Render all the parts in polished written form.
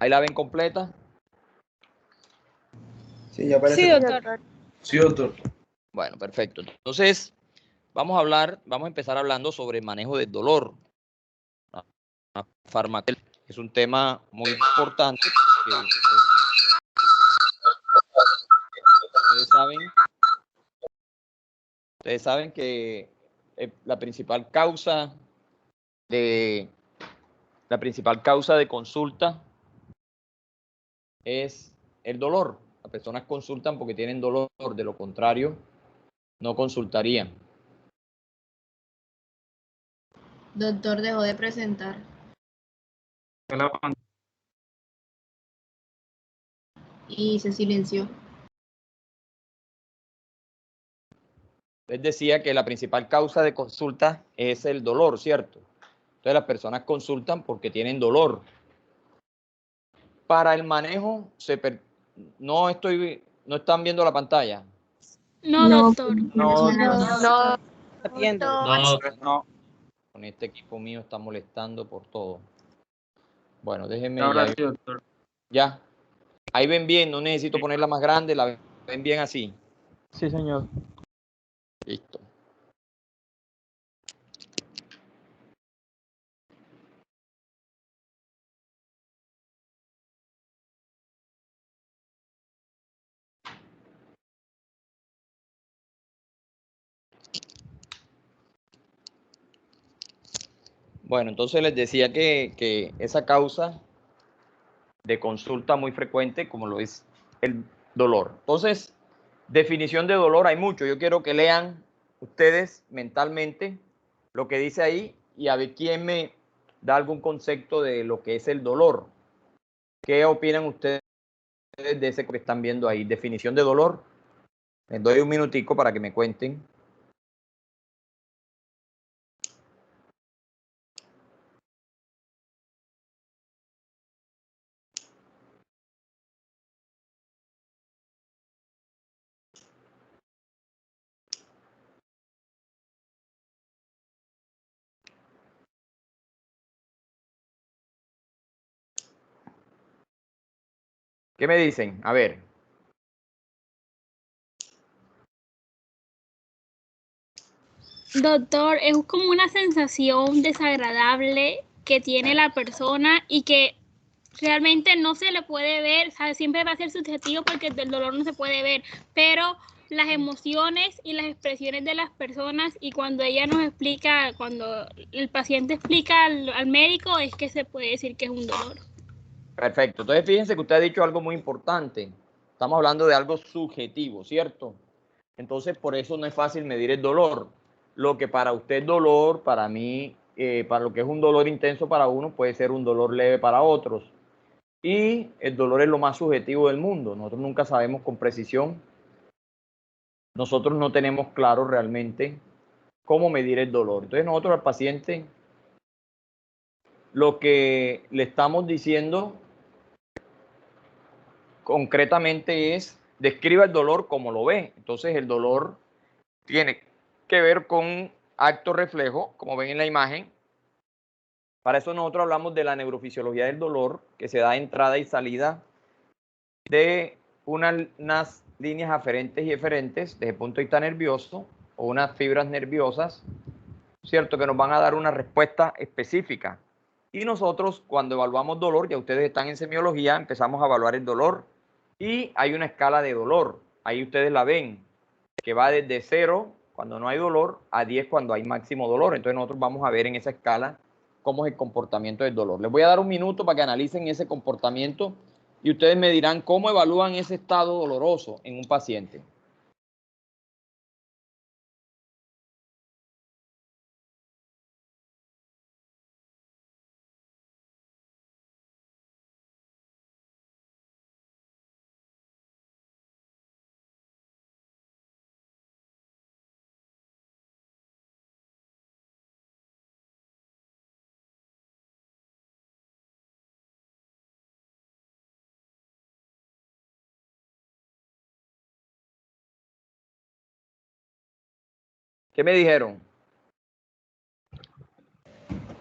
¿Ahí la ven completa? Sí, ya aparece. Sí, doctor. Sí, doctor. Bueno, perfecto. Entonces, vamos a empezar hablando sobre el manejo del dolor. La farmacología es un tema muy importante porque ustedes saben que la principal causa de consulta es el dolor. Las personas consultan porque tienen dolor, de lo contrario, no consultarían. Doctor, dejó de presentar. Y se silenció. Les decía que la principal causa de consulta es el dolor, ¿cierto? Entonces las personas consultan porque tienen dolor. Para el manejo, no están viendo la pantalla. No, doctor. No. No. Con este equipo mío está molestando por todo. Bueno, déjenme Ahora sí, doctor. ya. Ahí ven bien, no necesito ponerla más grande, la ven bien así. Sí, señor. Listo. Bueno, entonces les decía que esa causa de consulta muy frecuente, como lo es el dolor. Entonces, definición de dolor hay mucho. Yo quiero que lean ustedes mentalmente lo que dice ahí y a ver quién me da algún concepto de lo que es el dolor. ¿Qué opinan ustedes de ese que están viendo ahí? Definición de dolor. Les doy un minutico para que me cuenten. ¿Qué me dicen? A ver. Doctor, es como una sensación desagradable que tiene la persona y que realmente no se le puede ver, ¿sabe? Siempre va a ser subjetivo porque el dolor no se puede ver, pero las emociones y las expresiones de las personas y cuando ella nos explica, cuando el paciente explica al médico, es que se puede decir que es un dolor. Perfecto. Entonces, fíjense que usted ha dicho algo muy importante. Estamos hablando de algo subjetivo, ¿cierto? Entonces, por eso no es fácil medir el dolor. Lo que para usted es dolor, para mí, para lo que es un dolor intenso para uno, puede ser un dolor leve para otros. Y el dolor es lo más subjetivo del mundo. Nosotros nunca sabemos con precisión. Nosotros no tenemos claro realmente cómo medir el dolor. Entonces, nosotros al paciente lo que le estamos diciendo concretamente es, describa el dolor como lo ve. Entonces, el dolor tiene que ver con acto reflejo, como ven en la imagen. Para eso nosotros hablamos de la neurofisiología del dolor, que se da entrada y salida de unas líneas aferentes y eferentes desde el punto de vista nervioso, o unas fibras nerviosas, ¿cierto? Que nos van a dar una respuesta específica. Y nosotros, cuando evaluamos dolor, ya ustedes están en semiología, empezamos a evaluar el dolor. Y hay una escala de dolor, ahí ustedes la ven, que va desde 0 cuando no hay dolor a 10 cuando hay máximo dolor. Entonces nosotros vamos a ver en esa escala cómo es el comportamiento del dolor. Les voy a dar un minuto para que analicen ese comportamiento y ustedes me dirán cómo evalúan ese estado doloroso en un paciente. ¿Qué me dijeron?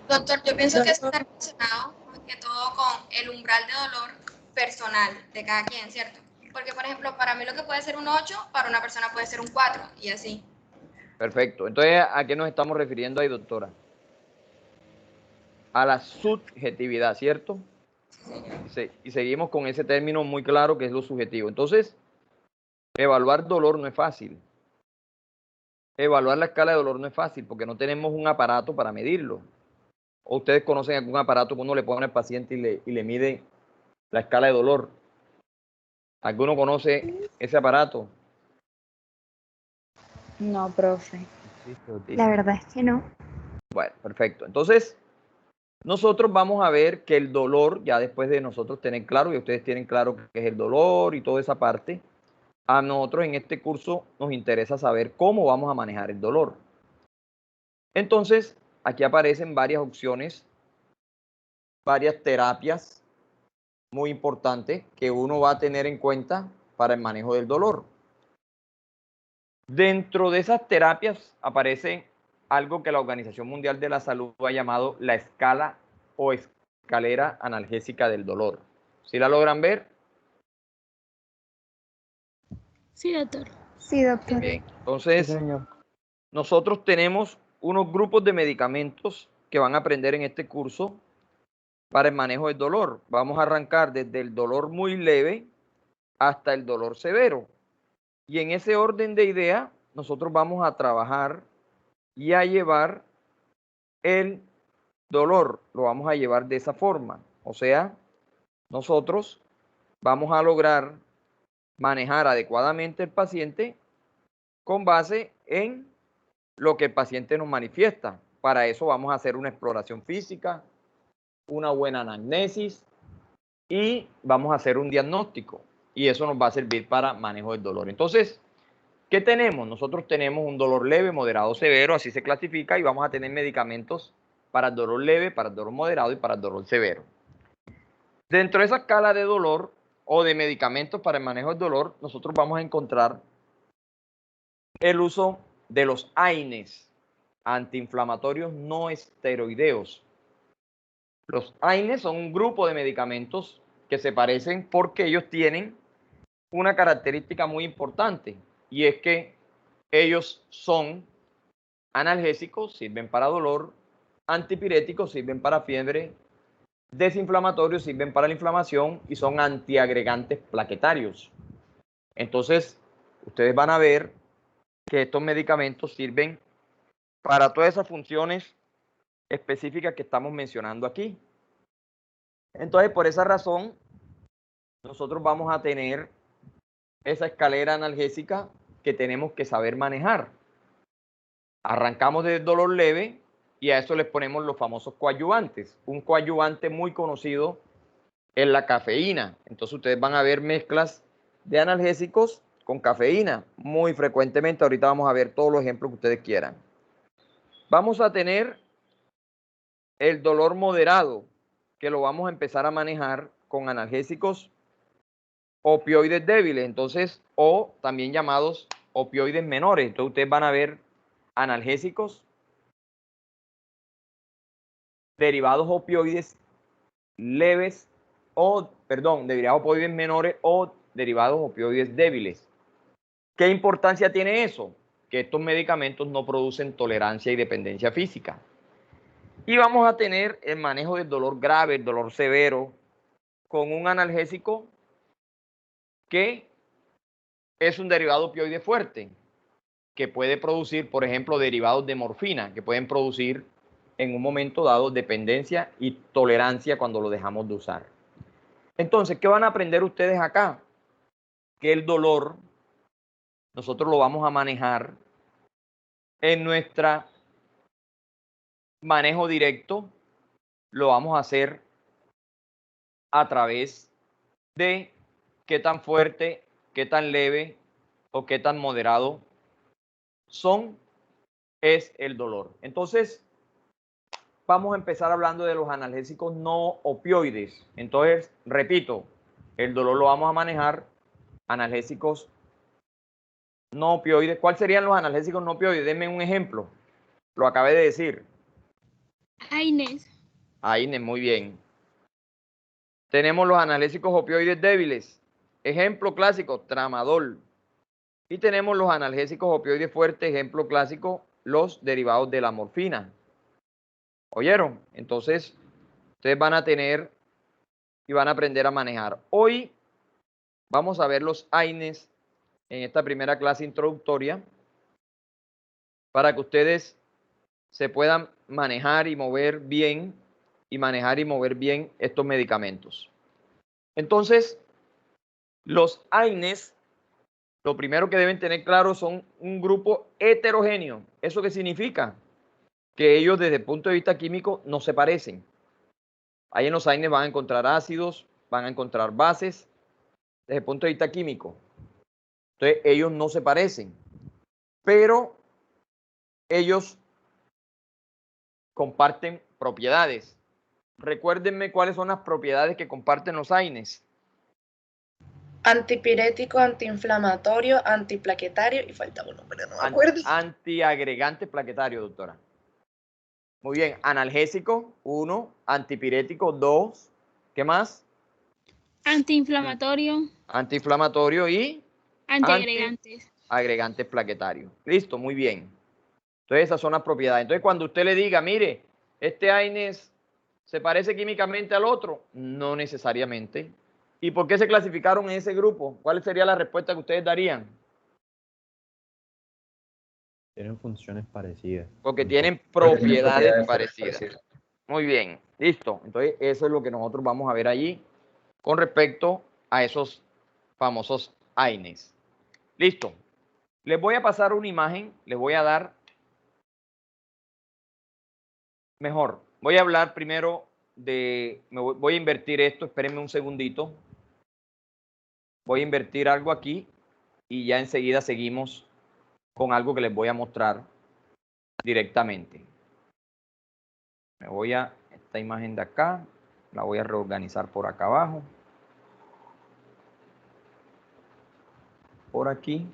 Doctor, yo pienso que está relacionado porque que todo con el umbral de dolor personal de cada quien, ¿cierto? Porque, por ejemplo, para mí lo que puede ser un 8, para una persona puede ser un 4 y así. Perfecto. Entonces, ¿a qué nos estamos refiriendo ahí, doctora? A la subjetividad, ¿cierto? Sí. Y seguimos con ese término muy claro que es lo subjetivo. Entonces, evaluar dolor no es fácil. Evaluar la escala de dolor no es fácil porque no tenemos un aparato para medirlo. ¿O ustedes conocen algún aparato que uno le pone al paciente y le mide la escala de dolor? ¿Alguno conoce ese aparato? No, profe. La verdad es que no. Bueno, perfecto. Entonces, nosotros vamos a ver que el dolor, ya después de nosotros tener claro, y ustedes tienen claro qué es el dolor y toda esa parte, a nosotros en este curso nos interesa saber cómo vamos a manejar el dolor. Entonces, aquí aparecen varias opciones, varias terapias muy importantes que uno va a tener en cuenta para el manejo del dolor. Dentro de esas terapias aparece algo que la Organización Mundial de la Salud ha llamado la escala o escalera analgésica del dolor. ¿Sí la logran ver? Sí, doctor. Sí, doctor. Bien. Sí, Entonces, señor. nosotros tenemos unos grupos de medicamentos que van a aprender en este curso para el manejo del dolor. Vamos a arrancar desde el dolor muy leve hasta el dolor severo. Y en ese orden de idea, nosotros vamos a trabajar y a llevar el dolor, lo vamos a llevar de esa forma. O sea, nosotros vamos a lograr manejar adecuadamente el paciente con base en lo que el paciente nos manifiesta. Para eso vamos a hacer una exploración física, una buena anamnesis y vamos a hacer un diagnóstico. Y eso nos va a servir para manejo del dolor. Entonces, ¿qué tenemos? Nosotros tenemos un dolor leve, moderado, severo, así se clasifica, y vamos a tener medicamentos para el dolor leve, para el dolor moderado y para el dolor severo. Dentro de esa escala de dolor o de medicamentos para el manejo del dolor, nosotros vamos a encontrar el uso de los AINES, antiinflamatorios no esteroideos. Los AINES son un grupo de medicamentos que se parecen porque ellos tienen una característica muy importante, y es que ellos son analgésicos, sirven para dolor, antipiréticos, sirven para fiebre, desinflamatorios, sirven para la inflamación y son antiagregantes plaquetarios. Entonces, ustedes van a ver que estos medicamentos sirven para todas esas funciones específicas que estamos mencionando aquí. Entonces, por esa razón, nosotros vamos a tener esa escalera analgésica que tenemos que saber manejar. Arrancamos del dolor leve y a eso les ponemos los famosos coadyuvantes. Un coadyuvante muy conocido es la cafeína. Entonces ustedes van a ver mezclas de analgésicos con cafeína muy frecuentemente. Ahorita vamos a ver todos los ejemplos que ustedes quieran. Vamos a tener el dolor moderado, que lo vamos a empezar a manejar con analgésicos opioides débiles, entonces, o también llamados opioides menores. Entonces ustedes van a ver analgésicos, derivados opioides leves o, perdón, derivados opioides menores o derivados opioides débiles. ¿Qué importancia tiene eso? Que estos medicamentos no producen tolerancia y dependencia física. Y vamos a tener el manejo del dolor grave, el dolor severo, con un analgésico que es un derivado opioide fuerte, que puede producir, por ejemplo, derivados de morfina, que pueden producir en un momento dado dependencia y tolerancia cuando lo dejamos de usar. Entonces, ¿qué van a aprender ustedes acá? Que el dolor nosotros lo vamos a manejar en nuestro manejo directo, lo vamos a hacer a través de qué tan fuerte, qué tan leve o qué tan moderado es el dolor. Entonces, vamos a empezar hablando de los analgésicos no opioides. Entonces, repito, el dolor lo vamos a manejar analgésicos no opioides. ¿Cuáles serían los analgésicos no opioides? Denme un ejemplo. Lo acabé de decir. AINES. AINES, muy bien. tenemos los analgésicos opioides débiles. Ejemplo clásico, tramadol. Y tenemos los analgésicos opioides fuertes, ejemplo clásico, los derivados de la morfina. ¿Oyeron? Entonces, ustedes van a tener y van a aprender a manejar. Hoy vamos a ver los AINES en esta primera clase introductoria para que ustedes se puedan manejar y mover bien estos medicamentos. Entonces, los AINES, lo primero que deben tener claro, son un grupo heterogéneo. ¿Eso qué significa? Que ellos desde el punto de vista químico no se parecen. Ahí en los AINES van a encontrar ácidos, van a encontrar bases, desde el punto de vista químico. Entonces, ellos no se parecen, pero ellos comparten propiedades. Recuérdenme cuáles son las propiedades que comparten los AINES. Antipirético, antiinflamatorio, antiplaquetario y falta uno, pero no me acuerdo. Antiagregante plaquetario, doctora. Muy bien, analgésico, 1, antipirético, 2, ¿qué más? Antiinflamatorio. Antiinflamatorio y Antiagregantes. Agregantes plaquetarios. Listo, muy bien. Entonces esas son las propiedades. Entonces cuando usted le diga, mire, este AINES se parece químicamente al otro, no necesariamente. ¿Y por qué se clasificaron en ese grupo? ¿Cuál sería la respuesta que ustedes darían? Tienen funciones parecidas. Porque tienen propiedades parecidas. Muy bien, listo. Entonces eso es lo que nosotros vamos a ver allí con respecto a esos famosos AINES. Listo. Les voy a pasar una imagen, les voy a dar mejor. Voy a hablar primero voy a invertir esto, espérenme un segundito. Voy a invertir algo aquí y ya enseguida seguimos con algo que les voy a mostrar directamente. Me voy a esta imagen de acá, la voy a reorganizar por acá abajo. Por aquí.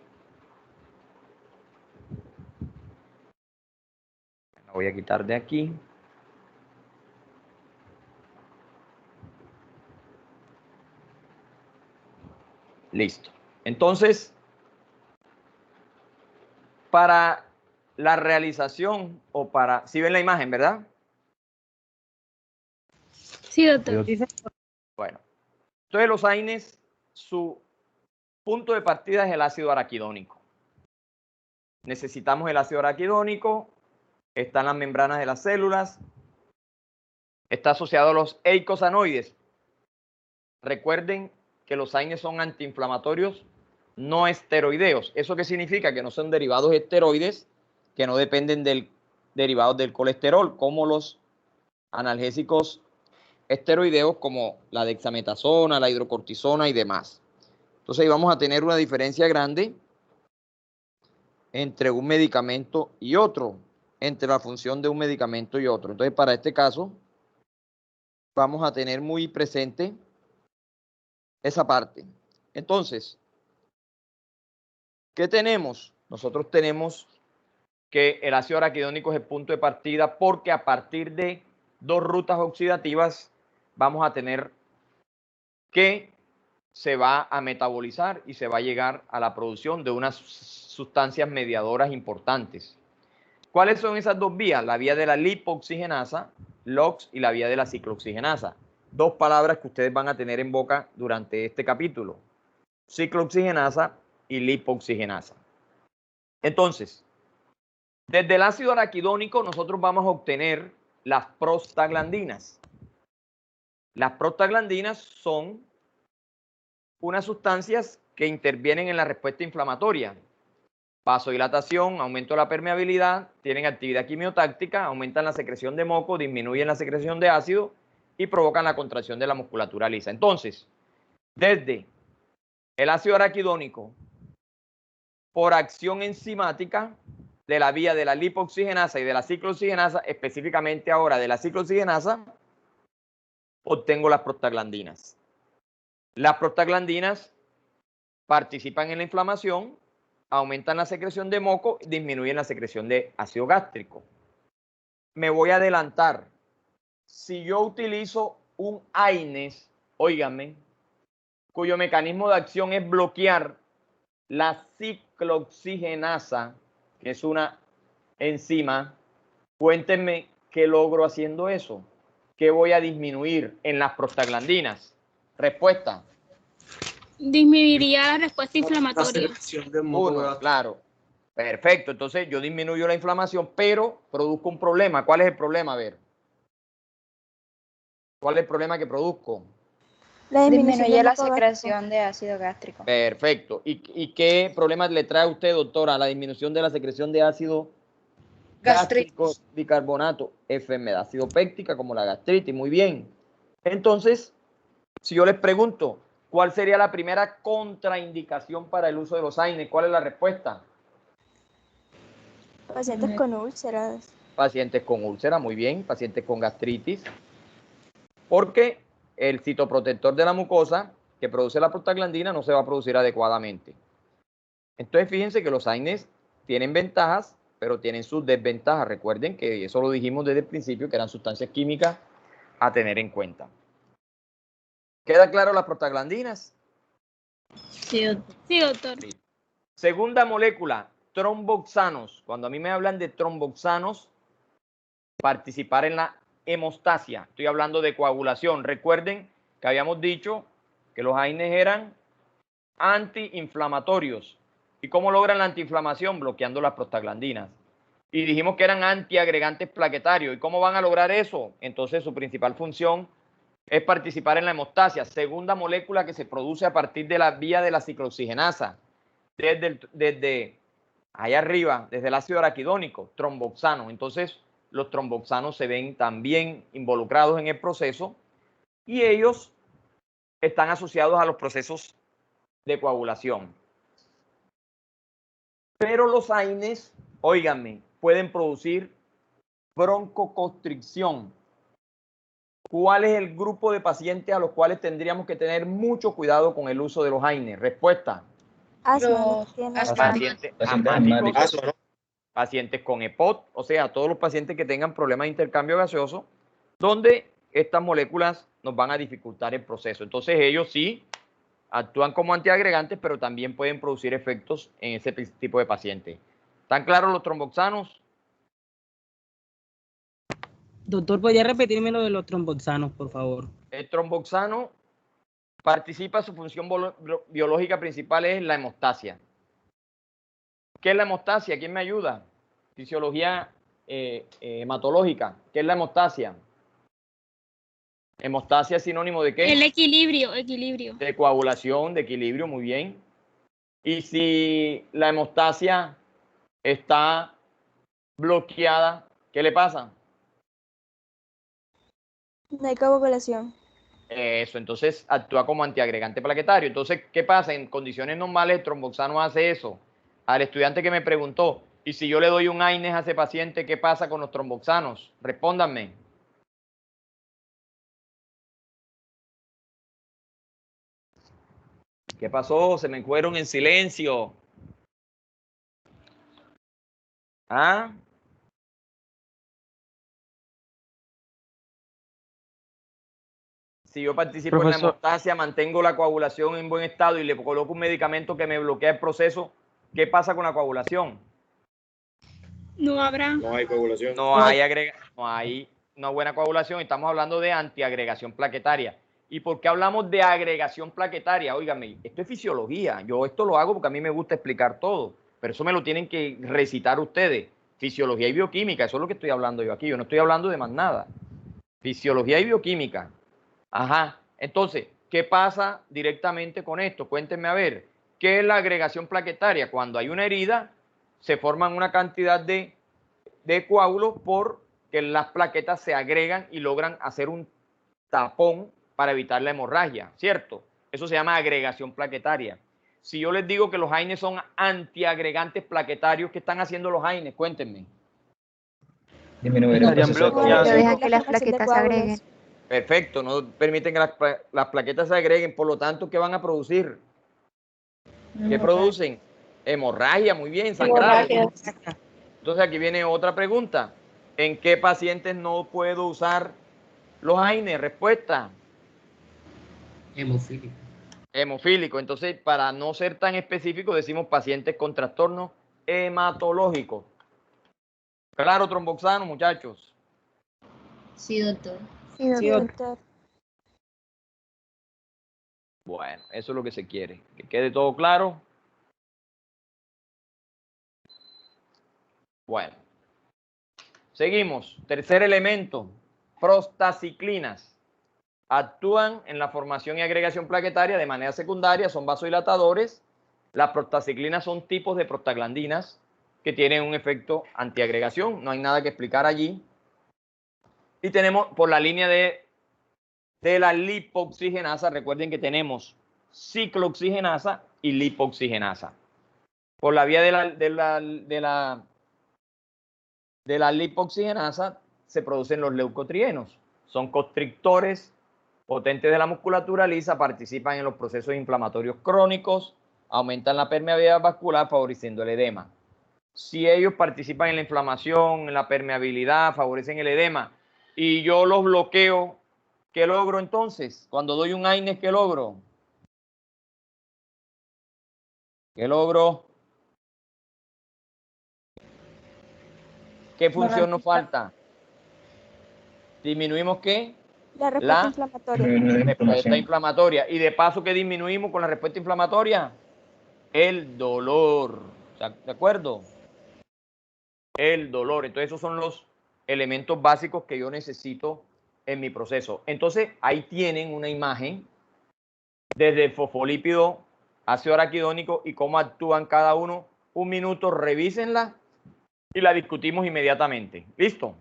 La voy a quitar de aquí. Listo. Entonces, para la realización o para... ¿Sí ven la imagen, verdad? Sí, doctor. Bueno. Entonces los AINES, su punto de partida es el ácido araquidónico. Necesitamos el ácido araquidónico, están las membranas de las células, está asociado a los eicosanoides. Recuerden que los AINES son antiinflamatorios no esteroideos. ¿Eso qué significa? Que no son derivados esteroides, que no dependen del derivados del colesterol, como los analgésicos esteroideos como la dexametasona, la hidrocortisona y demás. Entonces ahí vamos a tener una diferencia grande entre un medicamento y otro, entre la función de un medicamento y otro. Entonces para este caso vamos a tener muy presente esa parte. Entonces, ¿qué tenemos? Nosotros tenemos que el ácido araquidónico es el punto de partida porque a partir de dos rutas oxidativas vamos a tener que se va a metabolizar y se va a llegar a la producción de unas sustancias mediadoras importantes. ¿Cuáles son esas dos vías? La vía de la lipoxigenasa, LOX, y la vía de la ciclooxigenasa. Dos palabras que ustedes van a tener en boca durante este capítulo. Ciclooxigenasa y lipoxigenasa. Entonces, desde el ácido araquidónico nosotros vamos a obtener las prostaglandinas. Las prostaglandinas son unas sustancias que intervienen en la respuesta inflamatoria. Vasodilatación, aumento de la permeabilidad, tienen actividad quimiotáctica, aumentan la secreción de moco, disminuyen la secreción de ácido y provocan la contracción de la musculatura lisa. Entonces, desde el ácido araquidónico, por acción enzimática de la vía de la lipoxigenasa y de la ciclooxigenasa, específicamente ahora de la ciclooxigenasa, obtengo las prostaglandinas. Las prostaglandinas participan en la inflamación, aumentan la secreción de moco y disminuyen la secreción de ácido gástrico. Me voy a adelantar. Si yo utilizo un AINES óigame, cuyo mecanismo de acción es bloquear la ciclooxigenasa, que es una enzima. Cuéntenme qué logro haciendo eso. ¿Qué voy a disminuir en las prostaglandinas? Respuesta. Disminuiría la respuesta inflamatoria. Uno, claro. Perfecto. Entonces yo disminuyo la inflamación, pero produzco un problema. ¿Cuál es el problema? A ver. ¿Cuál es el problema que produzco? Disminuye la secreción de ácido gástrico. Perfecto. ¿Y qué problemas le trae a usted, doctora, la disminución de la secreción de ácido gástrico, bicarbonato? Enfermedad acidopéctica como la gastritis. Muy bien. Entonces, si yo les pregunto, ¿cuál sería la primera contraindicación para el uso de los AINES? ¿Cuál es la respuesta? Pacientes con úlceras. Pacientes con úlcera, muy bien. Pacientes con gastritis. Porque el citoprotector de la mucosa que produce la prostaglandina no se va a producir adecuadamente. Entonces, fíjense que los AINES tienen ventajas, pero tienen sus desventajas. Recuerden que eso lo dijimos desde el principio, que eran sustancias químicas a tener en cuenta. ¿Queda claro las prostaglandinas? Sí, doctor. Sí, doctor. Segunda molécula, tromboxanos. Cuando a mí me hablan de tromboxanos, participar en la hemostasia. Estoy hablando de coagulación. Recuerden que habíamos dicho que los AINES eran antiinflamatorios. ¿Y cómo logran la antiinflamación? Bloqueando las prostaglandinas. Y dijimos que eran antiagregantes plaquetarios. ¿Y cómo van a lograr eso? Entonces su principal función es participar en la hemostasia. Segunda molécula que se produce a partir de la vía de la ciclooxigenasa. Desde allá arriba, desde el ácido araquidónico, tromboxano. Entonces los tromboxanos se ven también involucrados en el proceso y ellos están asociados a los procesos de coagulación. Pero los AINES, óiganme, pueden producir broncoconstricción. ¿Cuál es el grupo de pacientes a los cuales tendríamos que tener mucho cuidado con el uso de los AINES? Respuesta. Pacientes asmáticos, pacientes con EPOT, o sea, todos los pacientes que tengan problemas de intercambio gaseoso, donde estas moléculas nos van a dificultar el proceso. Entonces ellos sí actúan como antiagregantes, pero también pueden producir efectos en ese tipo de pacientes. ¿Están claros los tromboxanos? Doctor, ¿podría repetirme lo de los tromboxanos, por favor? El tromboxano participa, su función biológica principal es la hemostasia. ¿Qué es la hemostasia? ¿Quién me ayuda? Fisiología hematológica. ¿Qué es la hemostasia? Hemostasia es sinónimo de ¿qué? El equilibrio. De coagulación, de equilibrio, muy bien. Y si la hemostasia está bloqueada, ¿qué le pasa? No hay coagulación. Eso, entonces actúa como antiagregante plaquetario. Entonces, ¿qué pasa? En condiciones normales el tromboxano hace eso. Al estudiante que me preguntó, ¿y si yo le doy un AINES a ese paciente, qué pasa con los tromboxanos? Respóndanme. ¿Qué pasó? Se me fueron en silencio. ¿Ah? Si yo participo en la hemostasia, mantengo la coagulación en buen estado y le coloco un medicamento que me bloquea el proceso, ¿qué pasa con la coagulación? No habrá. No hay coagulación. No hay una buena coagulación. Estamos hablando de antiagregación plaquetaria. ¿Y por qué hablamos de agregación plaquetaria? Óigame, esto es fisiología. Yo esto lo hago porque a mí me gusta explicar todo. Pero eso me lo tienen que recitar ustedes. Fisiología y bioquímica, eso es lo que estoy hablando yo aquí. Yo no estoy hablando de más nada. Fisiología y bioquímica. Ajá. Entonces, ¿qué pasa directamente con esto? Cuéntenme a ver. ¿Qué es la agregación plaquetaria? Cuando hay una herida, se forman una cantidad de coágulos porque las plaquetas se agregan y logran hacer un tapón para evitar la hemorragia, ¿cierto? Eso se llama agregación plaquetaria. Si yo les digo que los AINES son antiagregantes plaquetarios, ¿qué están haciendo los AINES? Cuéntenme. Disminuir el proceso de No deja que las plaquetas se agreguen. Perfecto, no permiten que las plaquetas se agreguen, por lo tanto, ¿qué van a producir? ¿Qué producen? Hemorragia, muy bien, sangrado. Entonces aquí viene otra pregunta. ¿En qué pacientes no puedo usar los AINES? Respuesta. Hemofílico. Hemofílico. Entonces, para no ser tan específico, decimos pacientes con trastornos hematológicos. Claro, tromboxano, muchachos. Sí, doctor. Sí, doctor. Bueno, eso es lo que se quiere. Que quede todo claro. Bueno. Seguimos. Tercer elemento. Prostaciclinas. Actúan en la formación y agregación plaquetaria de manera secundaria, son vasodilatadores. Las prostaciclinas son tipos de prostaglandinas que tienen un efecto antiagregación. No hay nada que explicar allí. Y tenemos por la línea de la lipoxigenasa, recuerden que tenemos ciclooxigenasa y lipoxigenasa. Por la vía de la lipoxigenasa se producen los leucotrienos. Son constrictores potentes de la musculatura lisa, participan en los procesos inflamatorios crónicos, aumentan la permeabilidad vascular, favoreciendo el edema. Si ellos participan en la inflamación, en la permeabilidad, favorecen el edema, y yo los bloqueo, ¿qué logro entonces? Cuando doy un AINES, ¿qué logro? ¿Qué logro? ¿Qué función nos falta? ¿Disminuimos qué? La respuesta inflamatoria. Respuesta inflamatoria. Y de paso, ¿qué disminuimos con la respuesta inflamatoria? El dolor. ¿De acuerdo? El dolor. Entonces, esos son los elementos básicos que yo necesito en mi proceso. Entonces, ahí tienen una imagen desde el fosfolípido, ácido araquidónico y cómo actúan cada uno. Un minuto, revísenla y la discutimos inmediatamente. ¿Listo?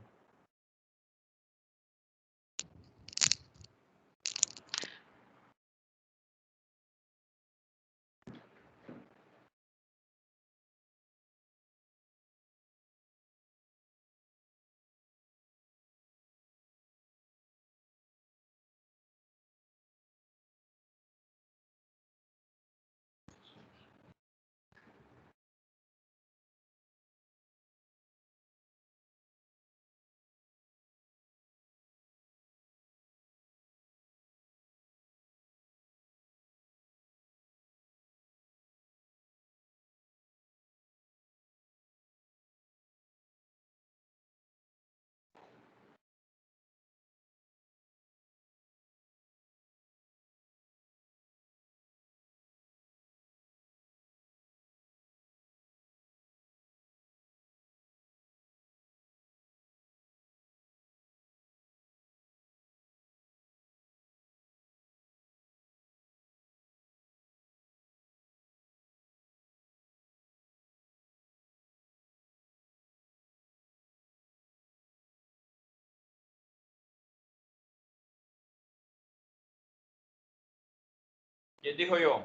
¿Quién dijo yo?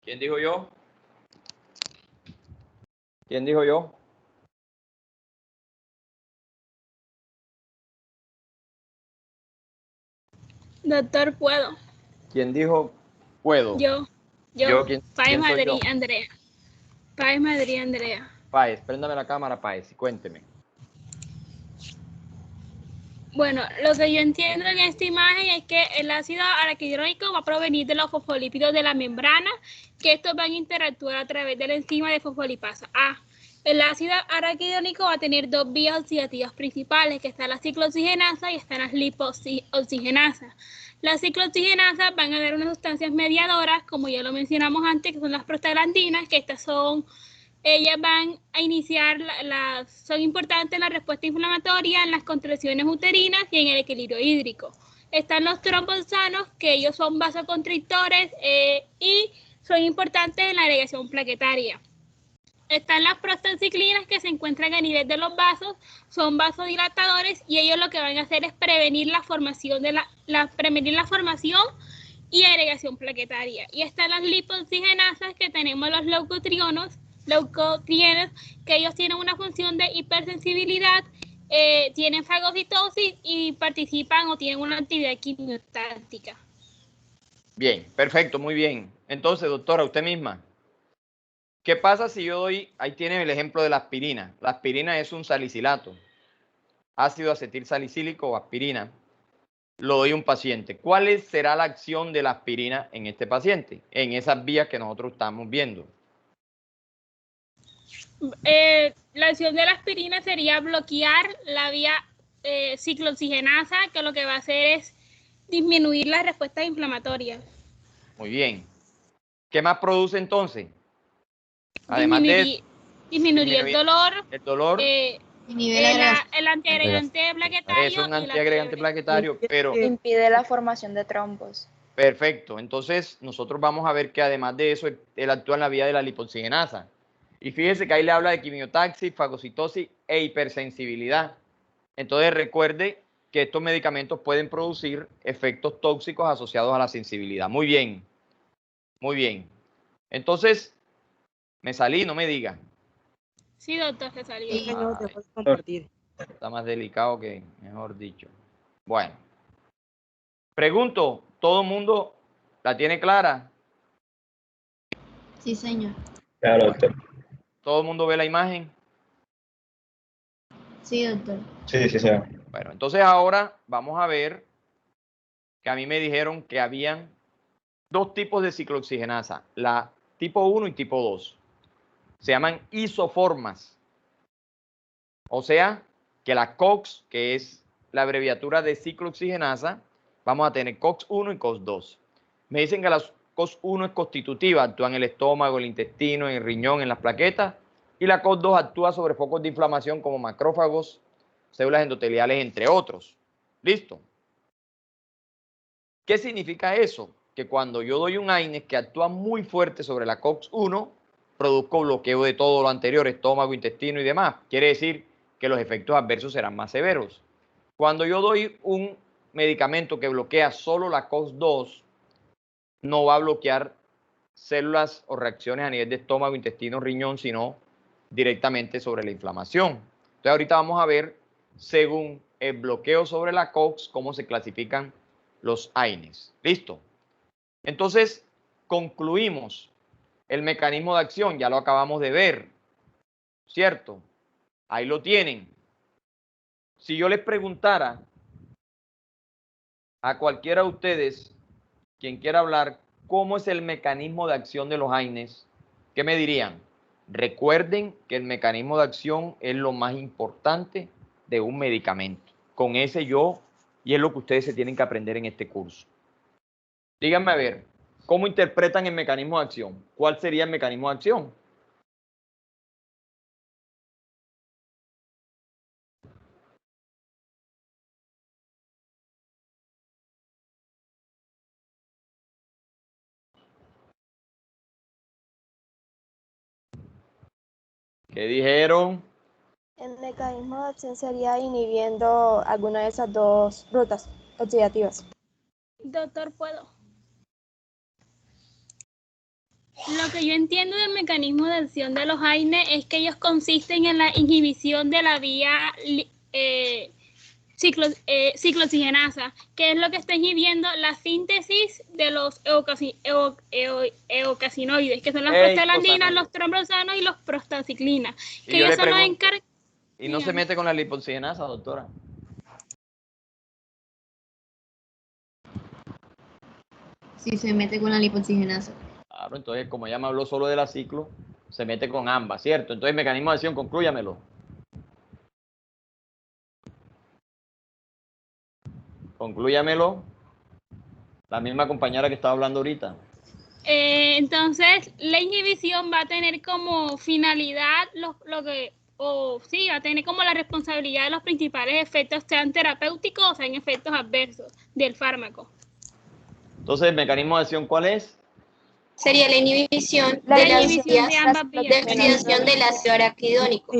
¿Quién dijo yo? ¿Quién dijo yo? Doctor, ¿puedo? ¿Quién dijo puedo? Yo. ¿Quién Páez soy Madrid, yo? Andrea. Páez Madrid, Andrea. Páez, préndame la cámara, Páez, y cuénteme. Bueno, lo que yo entiendo en esta imagen es que el ácido araquidónico va a provenir de los fosfolípidos de la membrana, que estos van a interactuar a través de la enzima de fosfolipasa A. El ácido araquidónico va a tener dos vías oxidativas principales, que está la ciclooxigenasa y están las lipoxigenasas. Las ciclooxigenasas van a dar unas sustancias mediadoras, como ya lo mencionamos antes, que son las prostaglandinas, que estas son... Ellas van a iniciar, son importantes en la respuesta inflamatoria, en las contracciones uterinas y en el equilibrio hídrico. Están los trombosanos, que ellos son vasoconstrictores y son importantes en la agregación plaquetaria. Están las prostaciclinas, que se encuentran a nivel de los vasos, son vasodilatadores y ellos lo que van a hacer es prevenir la formación y agregación plaquetaria. Y están las lipoxigenasas, que tenemos los leucotrienos, que ellos tienen una función de hipersensibilidad, tienen fagocitosis y participan o tienen una actividad quimiotáctica. Bien, perfecto, muy bien. Entonces, doctora, usted misma, ¿Qué pasa si yo doy, ahí tienen el ejemplo de la aspirina? La aspirina es un salicilato, ácido acetil salicílico o aspirina. Lo doy a un paciente. ¿Cuál será la acción de la aspirina en este paciente? En esas vías que nosotros estamos viendo. La acción de la aspirina sería bloquear la vía ciclooxigenasa, que lo que va a hacer es disminuir las respuestas inflamatorias. Muy bien. ¿Qué más produce entonces? Además de disminuir el dolor. El dolor. El antiagregante plaquetario. Es un antiagregante plaquetario, pero impide la formación de trombos. Perfecto. Entonces, nosotros vamos a ver que además de eso, él actúa en la vía de la lipoxigenasa. Y fíjese que ahí le habla de quimiotaxis, fagocitosis e hipersensibilidad. Entonces, recuerde que estos medicamentos pueden producir efectos tóxicos asociados a la sensibilidad. Muy bien. Muy bien. Entonces, me salí, no me diga. Sí, doctor, se salió. Sí, señor, te puedes compartir. Está más delicado que, mejor dicho. Bueno. Pregunto, ¿todo el mundo la tiene clara? Sí, señor. Claro, doctor. ¿Todo el mundo ve la imagen? Sí, doctor. Sí, sí, señor. Bueno, entonces ahora vamos a ver que a mí me dijeron que habían dos tipos de ciclooxigenasa, la tipo 1 y tipo 2. Se llaman isoformas. O sea, que la COX, que es la abreviatura de ciclooxigenasa, vamos a tener COX-1 y COX-2. Me dicen que la COX-1 es constitutiva, actúa en el estómago, el intestino, en el riñón, en las plaquetas, y la COX-2 actúa sobre focos de inflamación como macrófagos, células endoteliales, entre otros. ¿Listo? ¿Qué significa eso? Que cuando yo doy un AINES que actúa muy fuerte sobre la COX-1, produzco bloqueo de todo lo anterior, estómago, intestino y demás. Quiere decir que los efectos adversos serán más severos. Cuando yo doy un medicamento que bloquea solo la COX-2, no va a bloquear células o reacciones a nivel de estómago, intestino, riñón, sino directamente sobre la inflamación. Entonces ahorita vamos a ver, según el bloqueo sobre la COX, cómo se clasifican los AINES. ¿Listo? Entonces, concluimos el mecanismo de acción, ya lo acabamos de ver, ¿cierto? Ahí lo tienen. Si yo les preguntara a cualquiera de ustedes, quien quiera hablar, cómo es el mecanismo de acción de los AINES, ¿qué me dirían? Recuerden que el mecanismo de acción es lo más importante de un medicamento. Con ese y es lo que ustedes se tienen que aprender en este curso. Díganme a ver, ¿cómo interpretan el mecanismo de acción? ¿Cuál sería el mecanismo de acción? ¿Qué dijeron? El mecanismo de acción sería inhibiendo alguna de esas dos rutas oxidativas. Doctor, ¿puedo? Lo que yo entiendo del mecanismo de acción de los AINES es que ellos consisten en la inhibición de la vía ciclooxigenasa, que es lo que está inhibiendo la síntesis de los eocasinoides, que son las prostaglandinas, los trombosianos y los prostaciclinas. Que ellos son los encargados. ¿Y no se mete con la lipoxigenasa, doctora? Sí, se mete con la lipoxigenasa. Claro, entonces como ella me habló solo de la ciclo, se mete con ambas, ¿cierto? Entonces, mecanismo de acción, conclúyamelo. Conclúyamelo. La misma compañera que estaba hablando ahorita. Entonces, la inhibición va a tener como finalidad va a tener como la responsabilidad de los principales efectos, sean terapéuticos o sean efectos adversos del fármaco. Entonces, ¿el mecanismo de acción cuál es? Sería la inhibición de oxidación del ácido araquidónico.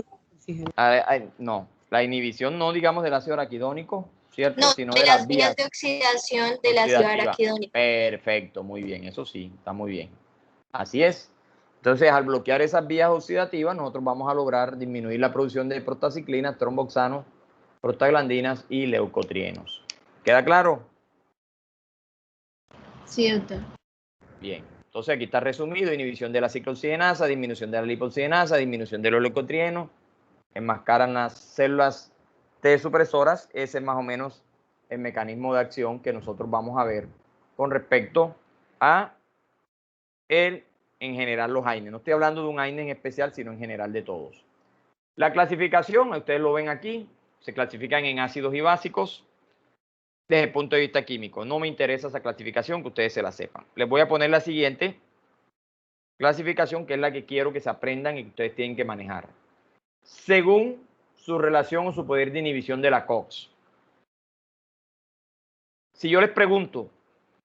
No, la inhibición no, digamos, del ácido araquidónico, ¿cierto? No, sino de las vías de oxidación del ácido araquidónico. Perfecto, muy bien, eso sí, está muy bien. Así es. Entonces, al bloquear esas vías oxidativas, nosotros vamos a lograr disminuir la producción de prostaciclinas, tromboxanos, prostaglandinas y leucotrienos. ¿Queda claro? Sí, doctor. Bien. Entonces aquí está resumido: inhibición de la ciclooxigenasa, disminución de la lipoxigenasa, disminución de los leucotrienos, enmascaran las células T supresoras. Ese es más o menos el mecanismo de acción que nosotros vamos a ver con respecto a en general los AINES. No estoy hablando de un AINE en especial, sino en general de todos. La clasificación, ustedes lo ven aquí, se clasifican en ácidos y básicos desde el punto de vista químico. No me interesa esa clasificación, que ustedes se la sepan. Les voy a poner la siguiente clasificación, que es la que quiero que se aprendan y que ustedes tienen que manejar. Según su relación o su poder de inhibición de la COX. Si yo les pregunto,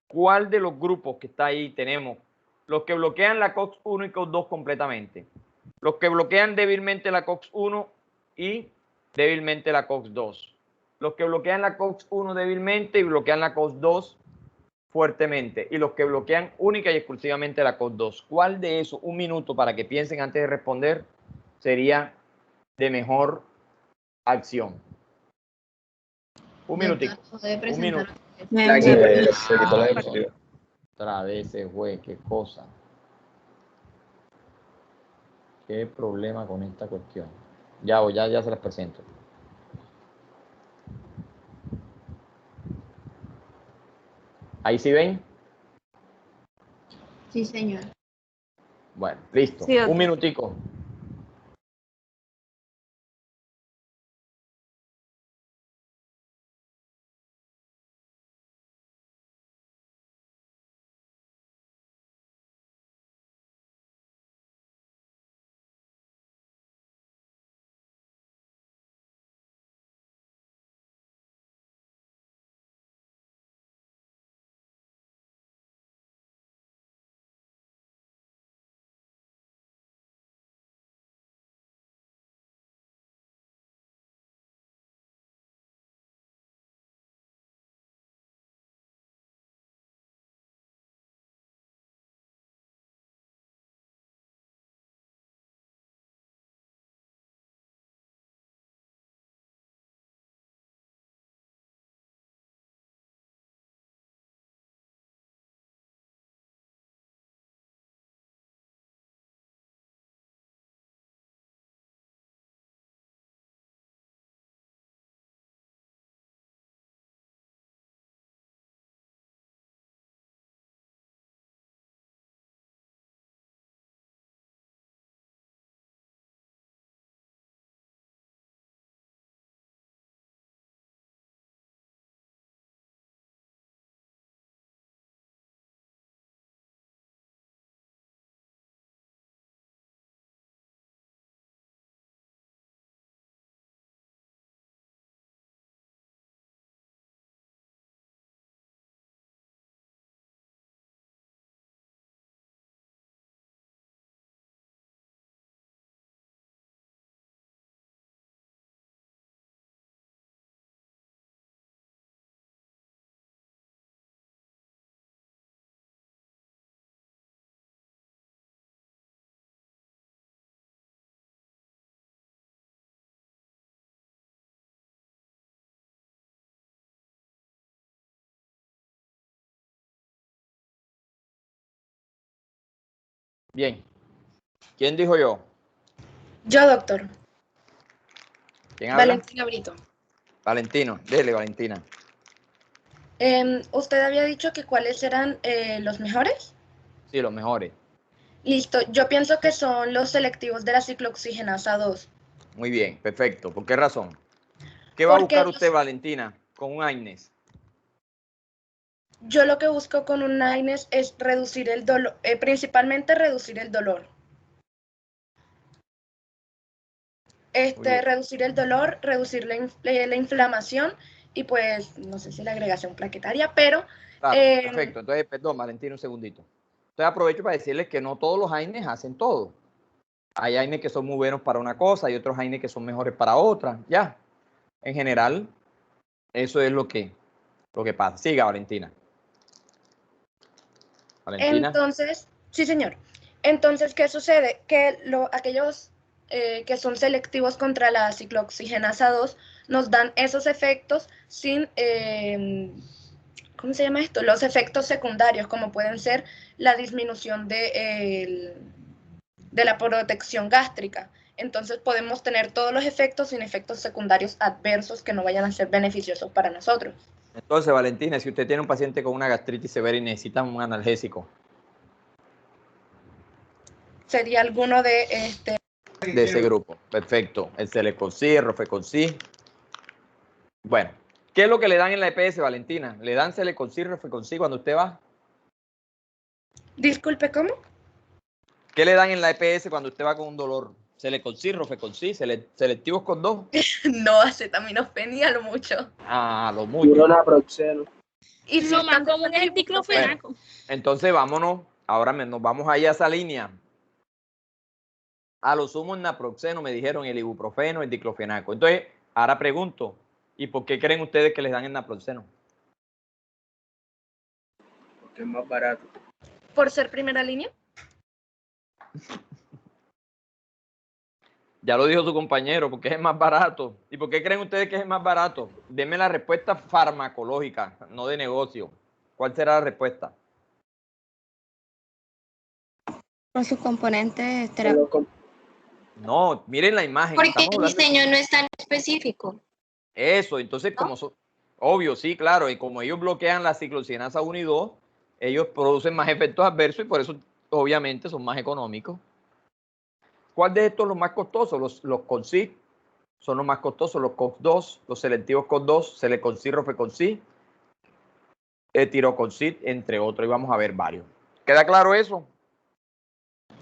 ¿cuál de los grupos que está ahí tenemos los que bloquean la COX-1 y COX-2 completamente? Los que bloquean débilmente la COX-1 y débilmente la COX-2. Los que bloquean la COX-1 débilmente y bloquean la COX-2 fuertemente. Y los que bloquean única y exclusivamente la COX-2. ¿Cuál de esos, un minuto para que piensen antes de responder, sería de mejor acción? Un minutico. Un minuto. Se quitó la diapositiva. Otra vez ese güey, qué cosa. Qué problema con esta cuestión. Ya se las presento. ¿Ahí sí ven? Sí, señor. Bueno, listo. Sí, un minutico. Bien. ¿Quién dijo yo? Yo, doctor. ¿Quién habla? Valentina Brito. Valentino. Dele, Valentina. ¿Usted había dicho que cuáles eran los mejores? Sí, los mejores. Listo. Yo pienso que son los selectivos de la ciclooxigenasa 2. Muy bien, perfecto. ¿Por qué razón? ¿Qué va a Porque buscar usted, Valentina, con un AINES? yo lo que busco con un AINES es reducir el dolor, principalmente reducir el dolor. Reducir el dolor, reducir la inflamación y pues, no sé si la agregación plaquetaria, pero... Claro, perfecto. Entonces, perdón, Valentina, un segundito. Entonces aprovecho para decirles que no todos los AINES hacen todo. Hay AINES que son muy buenos para una cosa y otros AINES que son mejores para otra. Ya. En general, eso es lo que pasa. Siga, Valentina. Valentina. Entonces, sí, señor. Entonces, ¿qué sucede? Que aquellos que son selectivos contra la ciclooxigenasa 2 nos dan esos efectos sin ¿cómo se llama esto? Los efectos secundarios, como pueden ser la disminución de la protección gástrica. Entonces podemos tener todos los efectos sin efectos secundarios adversos que no vayan a ser beneficiosos para nosotros. Entonces, Valentina, si usted tiene un paciente con una gastritis severa y necesita un analgésico, sería alguno de ese grupo. Perfecto. El Celecoxib, Rofecoxib. Bueno, ¿qué es lo que le dan en la EPS, Valentina? ¿Le dan Celecoxib, Rofecoxib cuando usted va? Disculpe, ¿cómo? ¿Qué le dan en la EPS cuando usted va con un dolor? Celecoxib, Rofecoxib, selectivos con 2. No, acetaminofén a lo mucho. Ah, lo mucho. Y si Lo más están común es el diclofenaco. Bueno, entonces vámonos, ahora nos vamos ahí a esa línea. A lo sumo el naproxeno, me dijeron, el ibuprofeno, el diclofenaco. Entonces, ahora pregunto, ¿y por qué creen ustedes que les dan el naproxeno? Porque es más barato. ¿Por ser primera línea? Ya lo dijo su compañero, porque es más barato. ¿Y por qué creen ustedes que es más barato? Denme la respuesta farmacológica, no de negocio. ¿Cuál será la respuesta? Por sus componentes terapéuticos. No, miren la imagen. Porque estamos el hablando de- diseño no es tan específico. Eso, entonces como son, obvio, sí, claro, y como ellos bloquean la ciclocinasa 1 y 2, ellos producen más efectos adversos y por eso obviamente son más económicos. ¿Cuál de estos es los más costosos? Los CONCID son los más costosos, los COX-2, los selectivos COX-2, Celecoxib, Rofecoxib, Tirocoxib, entre otros, y vamos a ver varios. ¿Queda claro eso?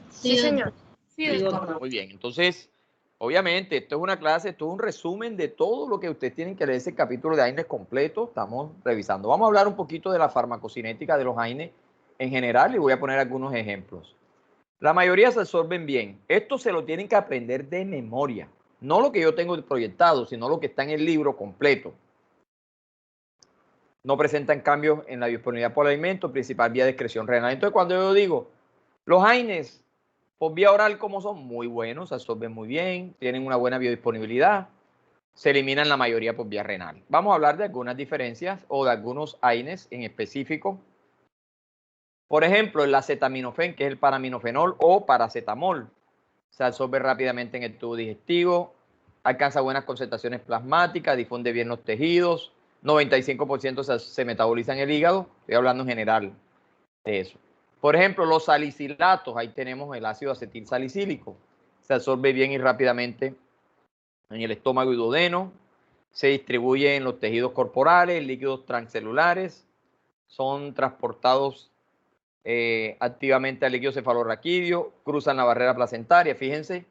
Sí, señor. Sí, doctor. Muy bien, entonces, obviamente, esto es una clase, esto es un resumen de todo lo que ustedes tienen que leer ese capítulo de AINES completo, estamos revisando. Vamos a hablar un poquito de la farmacocinética de los AINES en general y voy a poner algunos ejemplos. La mayoría se absorben bien. Esto se lo tienen que aprender de memoria, no lo que yo tengo proyectado, sino lo que está en el libro completo. No presentan cambios en la disponibilidad por alimento, principal vía de excreción renal. Entonces, cuando yo digo, los AINES por vía oral, ¿cómo son? Muy buenos, se absorben muy bien, tienen una buena biodisponibilidad, se eliminan la mayoría por vía renal. Vamos a hablar de algunas diferencias o de algunos AINES en específico. Por ejemplo, el acetaminofén, que es el paraminofenol o paracetamol, se absorbe rápidamente en el tubo digestivo, alcanza buenas concentraciones plasmáticas, difunde bien los tejidos, 95% se metaboliza en el hígado, estoy hablando en general de eso. Por ejemplo, los salicilatos, ahí tenemos el ácido acetil salicílico, se absorbe bien y rápidamente en el estómago y duodeno, se distribuye en los tejidos corporales, líquidos transcelulares, son transportados activamente al líquido cefalorraquídeo, cruzan la barrera placentaria. Fíjense,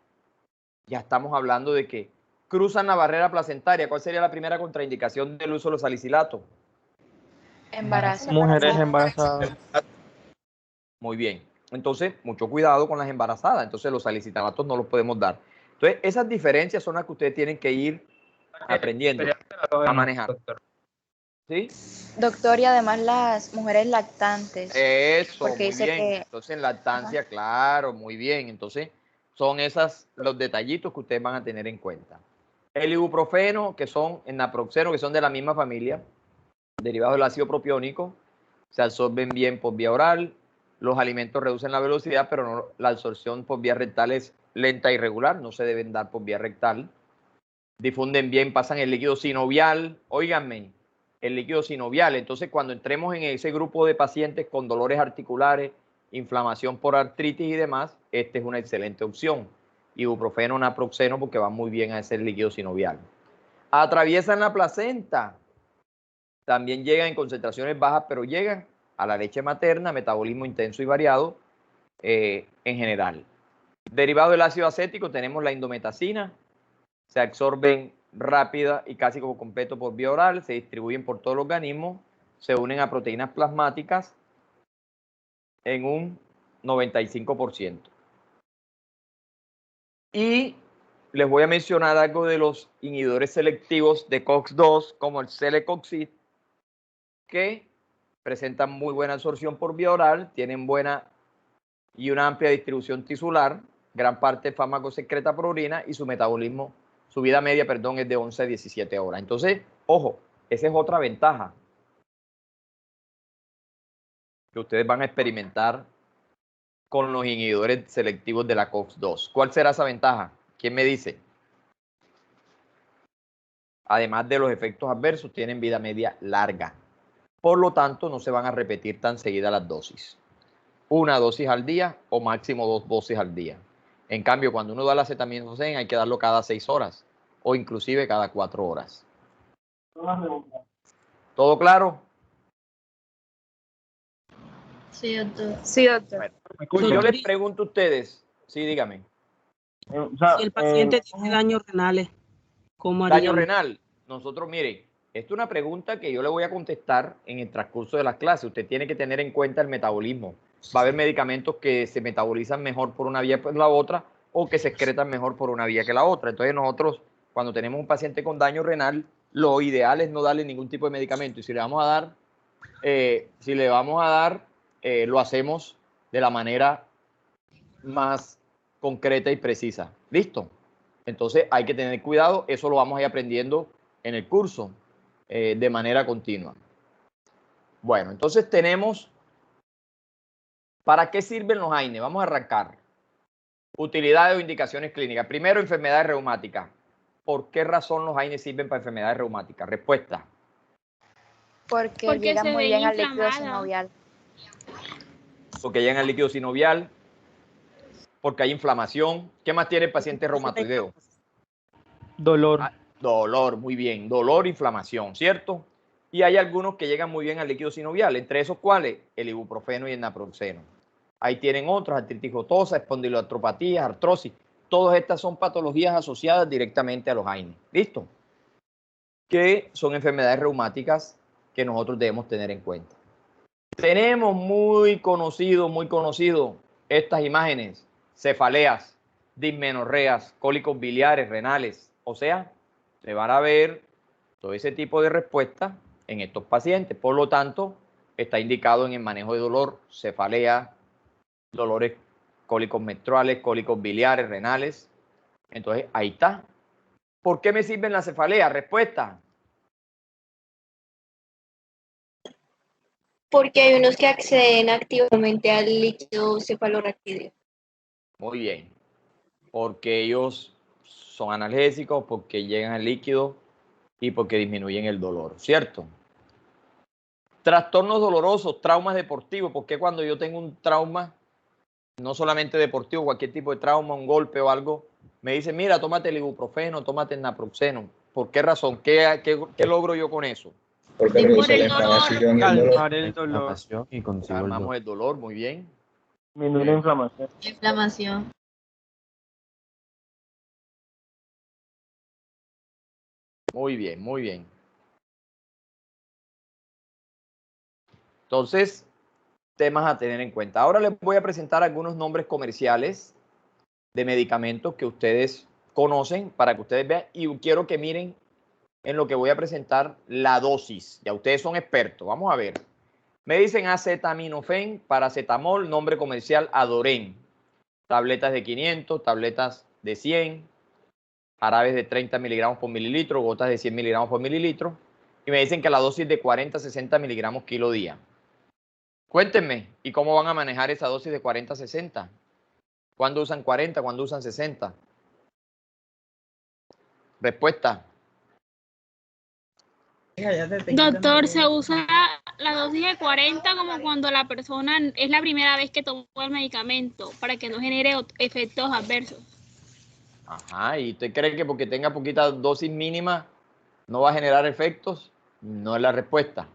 ya estamos hablando de que cruzan la barrera placentaria. ¿Cuál sería la primera contraindicación del uso de los salicilatos? Embarazo. Mujeres embarazadas. Muy bien. Entonces, mucho cuidado con las embarazadas. Entonces, los salicitalatos no los podemos dar. Entonces, esas diferencias son las que ustedes tienen que ir aprendiendo a manejar. ¿Sí? Doctor, y además las mujeres lactantes. Eso, porque muy dice bien. que... Entonces, en lactancia, claro, muy bien. Entonces, son los detallitos que ustedes van a tener en cuenta. El ibuprofeno, que son el naproxeno, que son de la misma familia, derivados del ácido propiónico, se absorben bien por vía oral. Los alimentos reducen la velocidad, pero no, la absorción por vía rectal es lenta y irregular, no se deben dar por vía rectal. Difunden bien, pasan el líquido sinovial. Óiganme, el líquido sinovial. Entonces, cuando entremos en ese grupo de pacientes con dolores articulares, inflamación por artritis y demás, esta es una excelente opción. Ibuprofeno, naproxeno, porque va muy bien a ese líquido sinovial. Atraviesan la placenta. También llegan en concentraciones bajas, pero llegan a la leche materna, metabolismo intenso y variado en general. Derivado del ácido acético tenemos la indometacina. Se absorben rápida y casi como completo por vía oral, se distribuyen por todo el organismo, se unen a proteínas plasmáticas en un 95%. Y les voy a mencionar algo de los inhibidores selectivos de COX-2, como el Celecoxib, que presentan muy buena absorción por vía oral, tienen buena y una amplia distribución tisular, gran parte del fármaco secreta por orina y su metabolismo, su vida media, perdón, es de 11 a 17 horas. Entonces, ojo, esa es otra ventaja. que ustedes van a experimentar con los inhibidores selectivos de la COX-2. ¿Cuál será esa ventaja? ¿Quién me dice? Además de los efectos adversos, tienen vida media larga. Por lo tanto, no se van a repetir tan seguida las dosis. Una dosis al día o máximo 2 dosis al día. En cambio, cuando uno da la acetaminofén, hay que darlo cada 6 horas o inclusive cada 4 horas. ¿Todo claro? Sí, doctor. Sí, doctor. Bueno, yo les pregunto a ustedes. Sí, dígame. Si el paciente tiene daños renales, ¿cómo haría? Daño renal. Nosotros, miren, esto es una pregunta que yo le voy a contestar en el transcurso de las clases. Usted tiene que tener en cuenta el metabolismo. Va a haber medicamentos que se metabolizan mejor por una vía que por la otra o que se excretan mejor por una vía que la otra. Entonces nosotros, cuando tenemos un paciente con daño renal, lo ideal es no darle ningún tipo de medicamento. Y si le vamos a dar, lo hacemos de la manera más concreta y precisa. ¿Listo? Entonces hay que tener cuidado. Eso lo vamos a ir aprendiendo en el curso de manera continua. Bueno, entonces tenemos, ¿para qué sirven los AINE? Vamos a arrancar. Utilidades o indicaciones clínicas. Primero, enfermedades reumáticas. ¿Por qué razón los AINE sirven para enfermedades reumáticas? Respuesta. Porque llega se muy ven bien al líquido inflamadas. sinovial. Porque llegan al líquido sinovial. Porque hay inflamación. ¿Qué más tiene el paciente reumatoideo? Dolor. Dolor, muy bien. Dolor, inflamación, ¿cierto? Y hay algunos que llegan muy bien al líquido sinovial. Entre esos, ¿cuáles? El ibuprofeno y el naproxeno. Ahí tienen otros, artritis gotosa, espondiloartropatías, artrosis. Todas estas son patologías asociadas directamente a los AINE. ¿Listo? Que son enfermedades reumáticas que nosotros debemos tener en cuenta. Tenemos muy conocido estas imágenes: cefaleas, dismenorreas, cólicos biliares, renales. O sea, se van a ver todo ese tipo de respuestas en estos pacientes. Por lo tanto, está indicado en el manejo de dolor, cefalea, dolores cólicos menstruales, cólicos biliares, renales. Entonces, ahí está. ¿Por qué me sirven las cefaleas? Respuesta. Porque hay unos que acceden activamente al líquido cefalorraquídeo. Muy bien. Porque ellos son analgésicos, porque llegan al líquido y porque disminuyen el dolor, ¿cierto? Trastornos dolorosos, traumas deportivos. Porque cuando yo tengo un trauma, no solamente deportivo, cualquier tipo de trauma, un golpe o algo, me dicen, mira, tómate el ibuprofeno, tómate el naproxeno. ¿Por qué razón? ¿Qué logro yo con eso? Porque reduce la inflamación y el dolor. Calmar el dolor. Y consigo el Calmamos dolor. el dolor, muy bien. Disminuye la inflamación. Inflamación. Muy bien, muy bien. Entonces, temas a tener en cuenta. Ahora les voy a presentar algunos nombres comerciales de medicamentos que ustedes conocen para que ustedes vean, y quiero que miren en lo que voy a presentar la dosis. Ya ustedes son expertos. Vamos a ver. Me dicen acetaminofén, paracetamol, nombre comercial Adoren. Tabletas de 500, tabletas de 100, jarabes de 30 miligramos por mililitro, gotas de 100 miligramos por mililitro. Y me dicen que la dosis de 40 a 60 miligramos kilo día. Cuéntenme, ¿y cómo van a manejar esa dosis de 40 a 60? ¿Cuándo usan 40? ¿Cuándo usan 60? Respuesta. Doctor, se usa la dosis de 40 como cuando la persona es la primera vez que toma el medicamento, para que no genere efectos adversos. Ajá, ¿y usted cree que porque tenga poquita dosis mínima no va a generar efectos? No es la respuesta.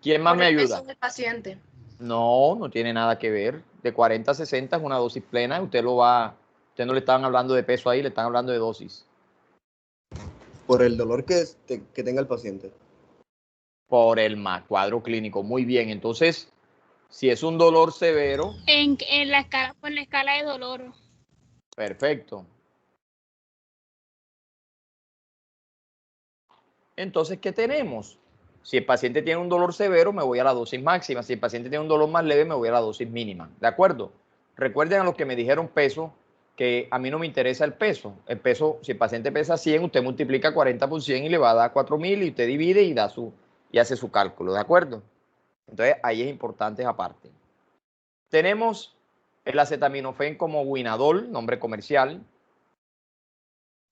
¿Quién más Por me el ayuda? peso del paciente. No, no tiene nada que ver. De 40 a 60 es una dosis plena. Usted no le estaban hablando de peso ahí, le están hablando de dosis. Por el dolor que tenga el paciente. Por el cuadro clínico. Muy bien. Entonces, si es un dolor severo. En la escala, por la escala de dolor. Perfecto. Entonces, ¿qué tenemos? Si el paciente tiene un dolor severo, me voy a la dosis máxima. Si el paciente tiene un dolor más leve, me voy a la dosis mínima. ¿De acuerdo? Recuerden a los que me dijeron peso, que a mí no me interesa el peso. El peso, si el paciente pesa 100, usted multiplica 40 por 100 y le va a dar 4.000 y usted divide y hace su cálculo. ¿De acuerdo? Entonces, ahí es importante esa parte. Tenemos el acetaminofén como Winadol, nombre comercial.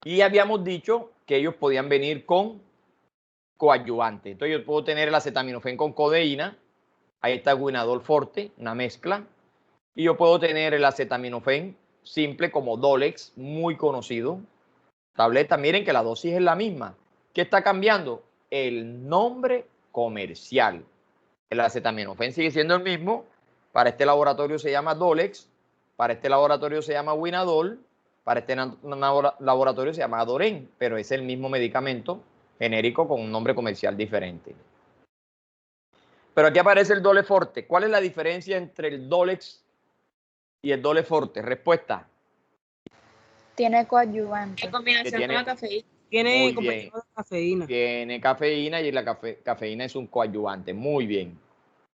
Y habíamos dicho que ellos podían venir con coadyuvante. Entonces, yo puedo tener el acetaminofén con codeína. Ahí está Winadol Forte, una mezcla. Y yo puedo tener el acetaminofén simple como Dolex, muy conocido. Tableta, miren que la dosis es la misma. ¿Qué está cambiando? El nombre comercial. El acetaminofén sigue siendo el mismo. Para este laboratorio se llama Dolex. Para este laboratorio se llama Winadol. Para este laboratorio se llama Adoren. Pero es el mismo medicamento genérico con un nombre comercial diferente. Pero aquí aparece el Dole Forte. ¿Cuál es la diferencia entre el Dolex y el Dole Forte? Respuesta. Tiene coadyuvante. En combinación con la cafeína. Tiene compañero de cafeína. Tiene cafeína y la cafeína es un coadyuvante. Muy bien.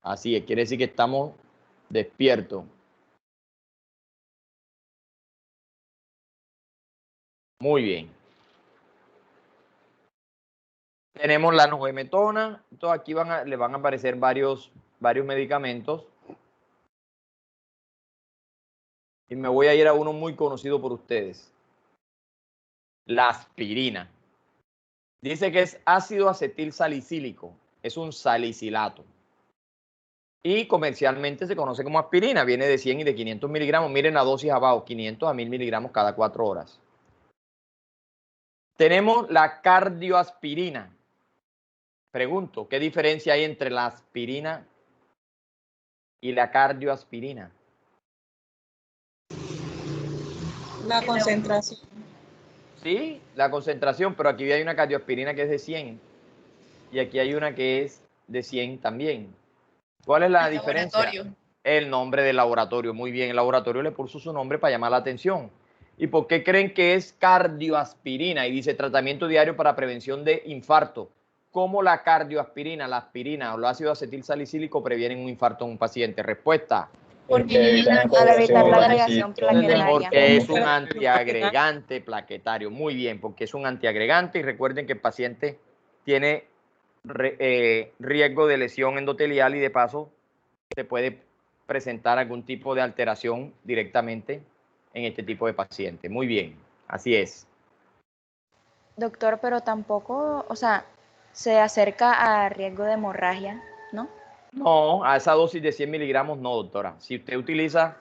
Así es, quiere decir que estamos despiertos. Muy bien. Tenemos la normetona. Entonces aquí le van a aparecer varios medicamentos. Y me voy a ir a uno muy conocido por ustedes. La aspirina. Dice que es ácido acetil salicílico. Es un salicilato. Y comercialmente se conoce como aspirina. Viene de 100 y de 500 miligramos. Miren la dosis abajo. 500 a 1000 miligramos cada 4 horas. Tenemos la cardioaspirina. Pregunto, ¿qué diferencia hay entre la aspirina y la cardioaspirina? La concentración. Sí, la concentración, pero aquí hay una cardioaspirina que es de 100 y aquí hay una que es de 100 también. ¿Cuál es la diferencia? Laboratorio. El nombre del laboratorio. Muy bien, el laboratorio le puso su nombre para llamar la atención. ¿Y por qué creen que es cardioaspirina? Y dice tratamiento diario para prevención de infarto. ¿Cómo la cardioaspirina, la aspirina o el ácido acetil salicílico previenen un infarto en un paciente? Respuesta. Porque al evitar la agregación plaquetaria. Porque es un antiagregante plaquetario. Muy bien, porque es un antiagregante y recuerden que el paciente tiene riesgo de lesión endotelial y de paso se puede presentar algún tipo de alteración directamente en este tipo de paciente. Muy bien, así es. Doctor, pero tampoco, o sea, se acerca a riesgo de hemorragia, ¿no? No, a esa dosis de 100 miligramos no, doctora. Si usted utiliza,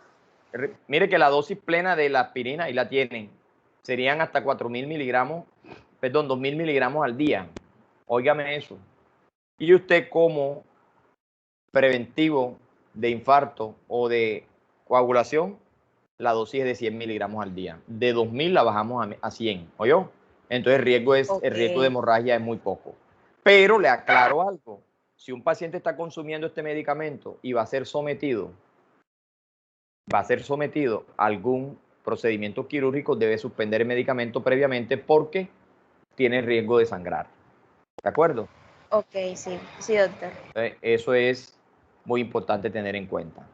mire que la dosis plena de la aspirina, ahí la tienen, serían hasta 4.000 miligramos, perdón, 2.000 miligramos al día. Óigame eso. Y usted como preventivo de infarto o de coagulación, la dosis es de 100 miligramos al día. De 2.000 la bajamos a 100, ¿oyó? Entonces el riesgo de hemorragia es muy poco. Pero le aclaro algo. Si un paciente está consumiendo este medicamento y va a ser sometido a algún procedimiento quirúrgico, debe suspender el medicamento previamente porque tiene riesgo de sangrar. ¿De acuerdo? Ok, sí, doctor. Eso es muy importante tener en cuenta.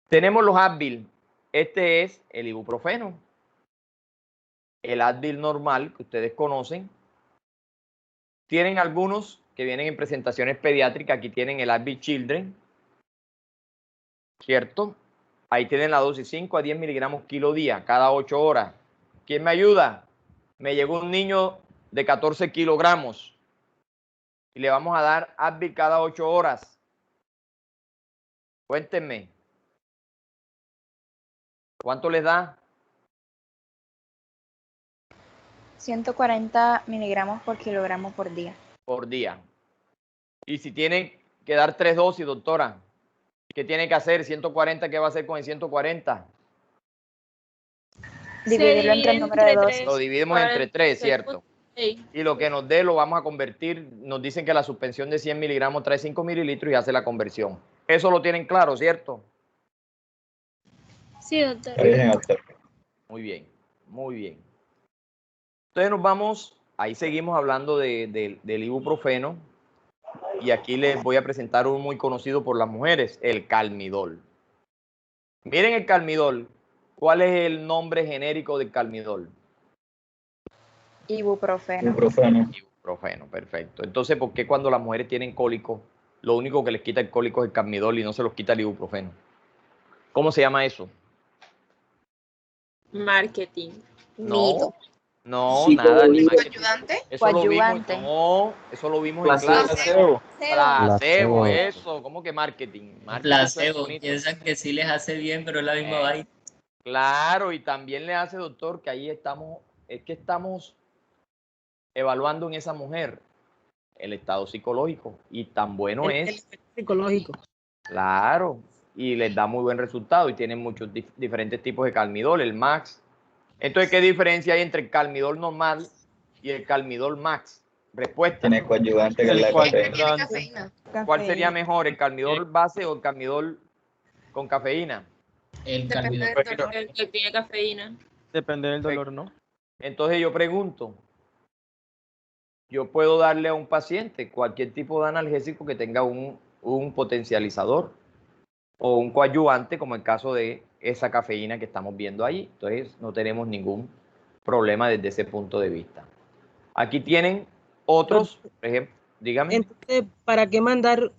Tenemos los Advil. Este es el ibuprofeno. El Advil normal que ustedes conocen. Tienen algunos que vienen en presentaciones pediátricas. Aquí tienen el Advil Children. ¿Cierto? Ahí tienen la dosis 5 a 10 miligramos kilo día, cada 8 horas. ¿Quién me ayuda? Me llegó un niño de 14 kilogramos. Y le vamos a dar Advil cada 8 horas. Cuéntenme. ¿Cuánto les da? 140 miligramos por kilogramo por día. Por día. Y si tiene que dar 3 dosis, doctora, ¿qué tiene que hacer? 140, ¿qué va a hacer con el 140? Dividirlo entre el número de dosis. Lo dividimos entre 3, ¿cierto? Y lo que nos dé lo vamos a convertir. Nos dicen que la suspensión de 100 miligramos trae 5 mililitros y hace la conversión. Eso lo tienen claro, ¿cierto? Sí, doctor. Muy bien, muy bien. Entonces nos vamos, ahí seguimos hablando del ibuprofeno. Y aquí les voy a presentar uno muy conocido por las mujeres, el Calmidol. Miren el Calmidol. ¿Cuál es el nombre genérico del Calmidol? Ibuprofeno. Ibuprofeno, perfecto. Entonces, ¿por qué cuando las mujeres tienen cólico lo único que les quita el cólico es el Calmidol y no se los quita el ibuprofeno. ¿Cómo se llama eso? Marketing. No, no, Sí, nada. ¿Coadyuvante? Eso lo vimos, no, eso lo vimos en clase. Placebo. Placebo, eso, ¿cómo que marketing? Placebo, piensan que sí les hace bien, pero es la misma vaina. Claro, y también le hace, doctor, que ahí estamos, es que estamos evaluando en esa mujer el estado psicológico, y tan bueno El es. efecto psicológico. Claro, y les da muy buen resultado, y tienen muchos diferentes tipos de Calmidol, el Max. Entonces, ¿qué diferencia hay entre el Calmidol normal y el Calmidol Max? Respuesta. Tiene coadyuvante que es la Cafeína. ¿Cuál sería mejor, el Calmidol base o el Calmidol con cafeína? El Depende Calmidol. del dolor. El que tiene cafeína. Depende del dolor, ¿no? Entonces yo pregunto, yo puedo darle a un paciente cualquier tipo de analgésico que tenga un potencializador o un coadyuvante, como el caso de esa cafeína que estamos viendo ahí. Entonces no tenemos ningún problema desde ese punto de vista. Aquí tienen otros, por ejemplo, dígame. Entonces, ¿para qué mandar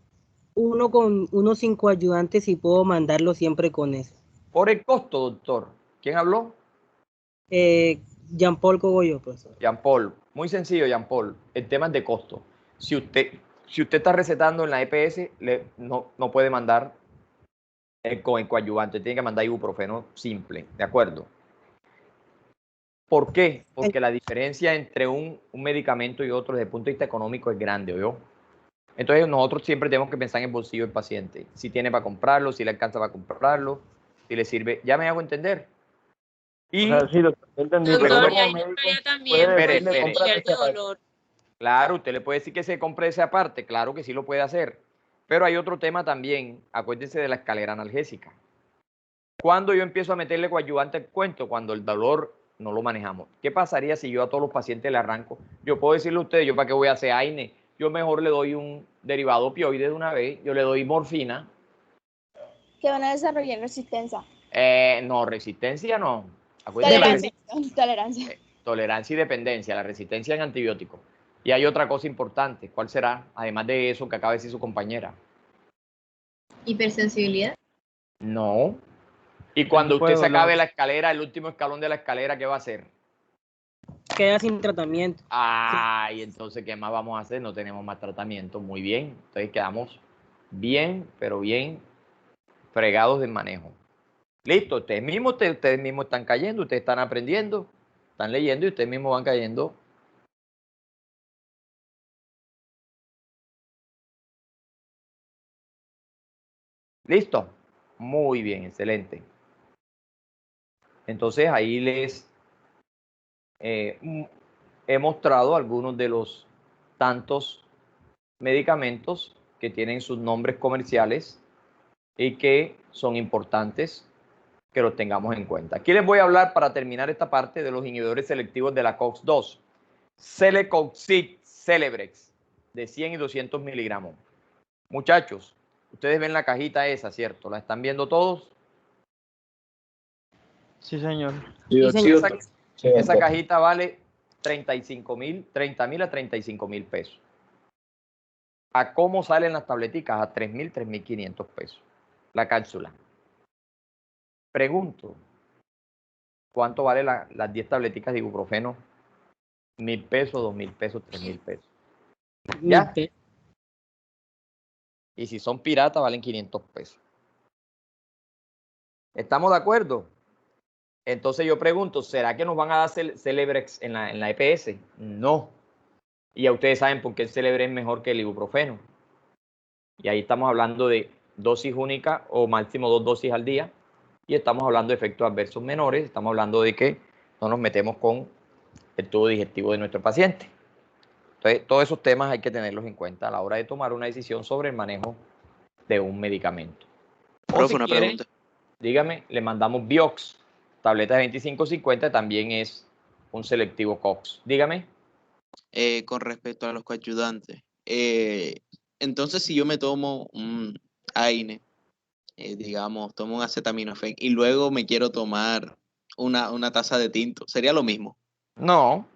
uno sin coadyuvante si puedo mandarlo siempre con eso? Por el costo, doctor. ¿Quién habló? Jean Paul Cogollo, profesor. Jean Paul, muy sencillo, Jean Paul. El tema es de costo. Si usted está recetando en la EPS, no puede mandar con el coadyuvante, tiene que mandar ibuprofeno simple, ¿de acuerdo? ¿Por qué? Porque la diferencia entre un medicamento y otro desde el punto de vista económico es grande, ¿oyó? Entonces nosotros siempre tenemos que pensar en el bolsillo del paciente. Si tiene para comprarlo, si le alcanza para comprarlo, si le sirve. ¿Ya me hago entender? Y, o sea, sí, doctor, entendí, Doctor, pero y ahí entraría también el de dolor. Claro, usted le puede decir que se compre ese aparte, claro que sí lo puede hacer. Pero hay otro tema también, acuérdense de la escalera analgésica. ¿Cuándo yo empiezo a meterle coadyuvante al cuento? Cuando el dolor no lo manejamos. ¿Qué pasaría si yo a todos los pacientes le arranco? Yo puedo decirle a ustedes, ¿yo para qué voy a hacer AINE? Yo mejor le doy un derivado opioide de una vez, yo le doy morfina. Que van a desarrollar resistencia. No, resistencia no. Tolerancia. Tolerancia y dependencia, la resistencia en antibióticos. Y hay otra cosa importante, ¿cuál será? Además de eso que acaba de decir su compañera. Hipersensibilidad. No. Y cuando usted se acabe la escalera, el último escalón de la escalera, ¿qué va a hacer? Queda sin tratamiento. Ay, entonces, ¿qué más vamos a hacer? No tenemos más tratamiento. Muy bien. Entonces quedamos bien, pero bien fregados del manejo. Listo, ustedes mismos están cayendo, ustedes están aprendiendo, están leyendo y ustedes mismos van cayendo. Listo. Muy bien, excelente. Entonces ahí les he mostrado algunos de los tantos medicamentos que tienen sus nombres comerciales y que son importantes que los tengamos en cuenta. Aquí les voy a hablar para terminar esta parte de los inhibidores selectivos de la COX-2. Celecoxib, Celebrex, de 100 y 200 miligramos. Muchachos, ustedes ven la cajita esa, ¿cierto? ¿La están viendo todos? Sí, señor. Esa cajita vale 30.000 a 35.000 pesos. ¿A cómo salen las tableticas? A 3.000, 3.500 pesos. La cápsula. Pregunto, ¿cuánto vale las 10 tableticas de ibuprofeno? 1.000 pesos, 2.000 pesos, 3.000 pesos. ¿Ya? Y si son piratas, valen 500 pesos. ¿Estamos de acuerdo? Entonces yo pregunto, ¿será que nos van a dar Celebrex en la EPS? No. Y ya ustedes saben por qué el Celebrex es mejor que el ibuprofeno. Y ahí estamos hablando de dosis única o máximo 2 dosis al día. Y estamos hablando de efectos adversos menores. Estamos hablando de que no nos metemos con el tubo digestivo de nuestro paciente. Entonces, todos esos temas hay que tenerlos en cuenta a la hora de tomar una decisión sobre el manejo de un medicamento. Profe, una pregunta. Dígame, le mandamos Vioxx, tableta de 25-50, también es un selectivo COX. Dígame. Con respecto a los coadyuvantes. Entonces, si yo me tomo un AINE, digamos, tomo un acetaminofén y luego me quiero tomar una taza de tinto, ¿sería lo mismo? No,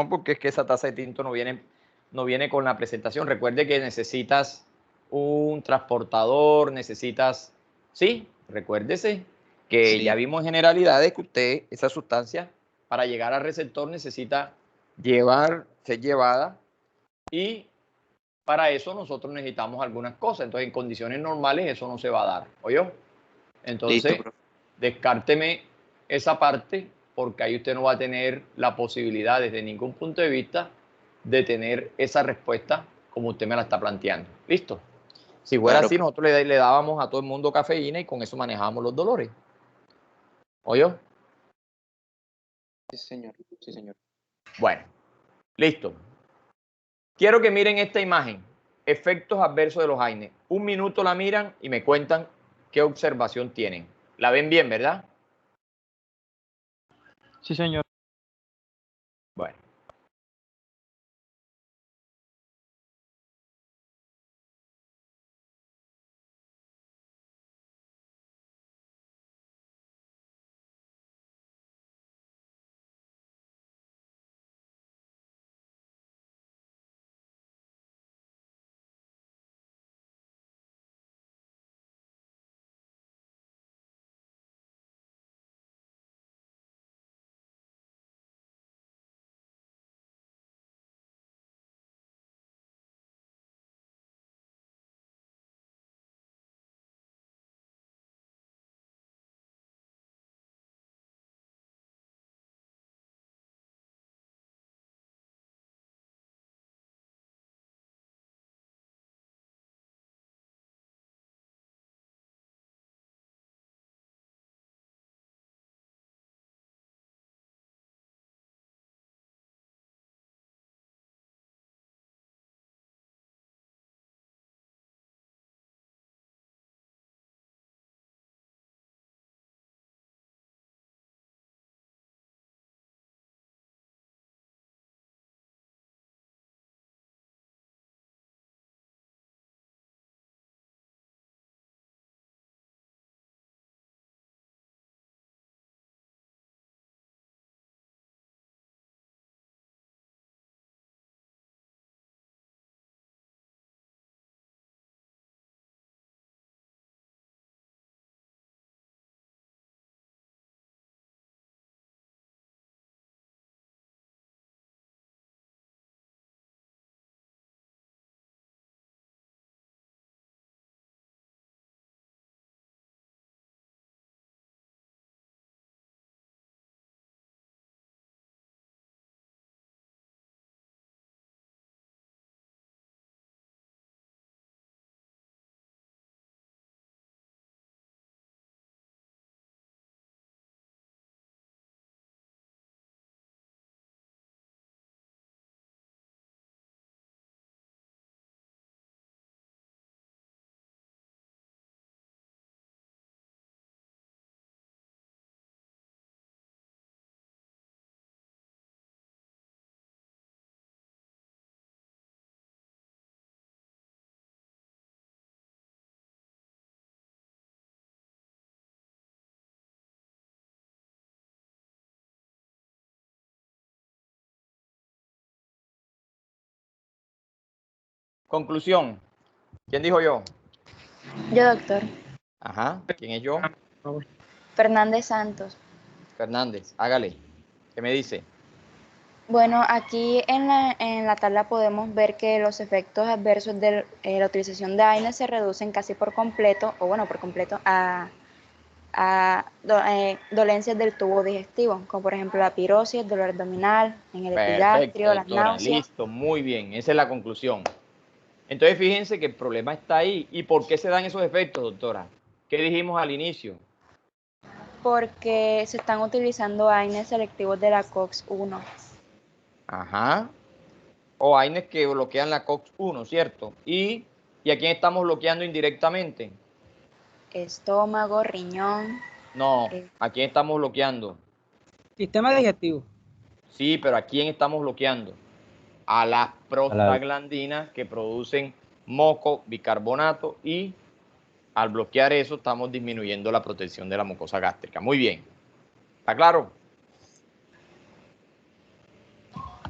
porque es que esa taza de tinto no viene con la presentación. Recuerde que necesitas un transportador, necesitas, sí, recuérdese que Sí. ya vimos en generalidades que usted, esa sustancia, para llegar al receptor necesita ser llevada y para eso nosotros necesitamos algunas cosas. Entonces, en condiciones normales eso no se va a dar, ¿oyó? Entonces, Listo, profe. descárteme esa parte porque ahí usted no va a tener la posibilidad desde ningún punto de vista de tener esa respuesta como usted me la está planteando. ¿Listo? Si fuera Claro, así, nosotros le dábamos a todo el mundo cafeína y con eso manejábamos los dolores. ¿Oyó? Sí, señor. Sí, señor. Bueno, listo. Quiero que miren esta imagen. Efectos adversos de los AINES. 1 minuto la miran y me cuentan qué observación tienen. La ven bien, ¿verdad? Sí, señor. Bueno. Conclusión. ¿Quién dijo yo? Yo, doctor. Ajá. ¿Quién es yo? Fernández Santos. Fernández. Hágale. ¿Qué me dice? Bueno, aquí en la tabla podemos ver que los efectos adversos de la utilización de AINES se reducen casi por completo, o bueno, por completo, a dolencias del tubo digestivo, como por ejemplo la pirosis, el dolor abdominal, en el Perfecto, epigastrio, las doctora. náuseas. Listo, muy bien. Esa es la conclusión. Entonces, fíjense que el problema está ahí. ¿Y por qué se dan esos efectos, doctora? ¿Qué dijimos al inicio? Porque se están utilizando AINES selectivos de la COX-1. Ajá. O AINES que bloquean la COX-1, ¿cierto? ¿Y a quién estamos bloqueando indirectamente? Estómago, riñón. No, ¿a quién estamos bloqueando? Sistema digestivo. Sí, pero ¿a quién estamos bloqueando? A las prostaglandinas que producen moco, bicarbonato y al bloquear eso estamos disminuyendo la protección de la mucosa gástrica. Muy bien. ¿Está claro?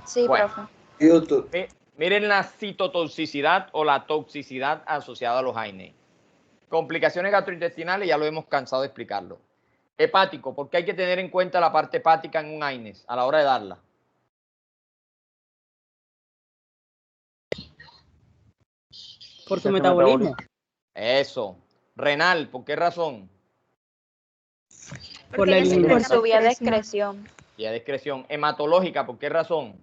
Sí, Bueno. profe. Sí, doctor. Miren la citotoxicidad o la toxicidad asociada a los AINES. Complicaciones gastrointestinales, ya lo hemos cansado de explicarlo. Hepático, ¿por qué hay que tener en cuenta la parte hepática en un AINES a la hora de darla? Por su metabolismo. Eso. Renal, ¿por qué razón? Por la eliminación. Por su vía de excreción. Vía de excreción. Hematológica, ¿por qué razón?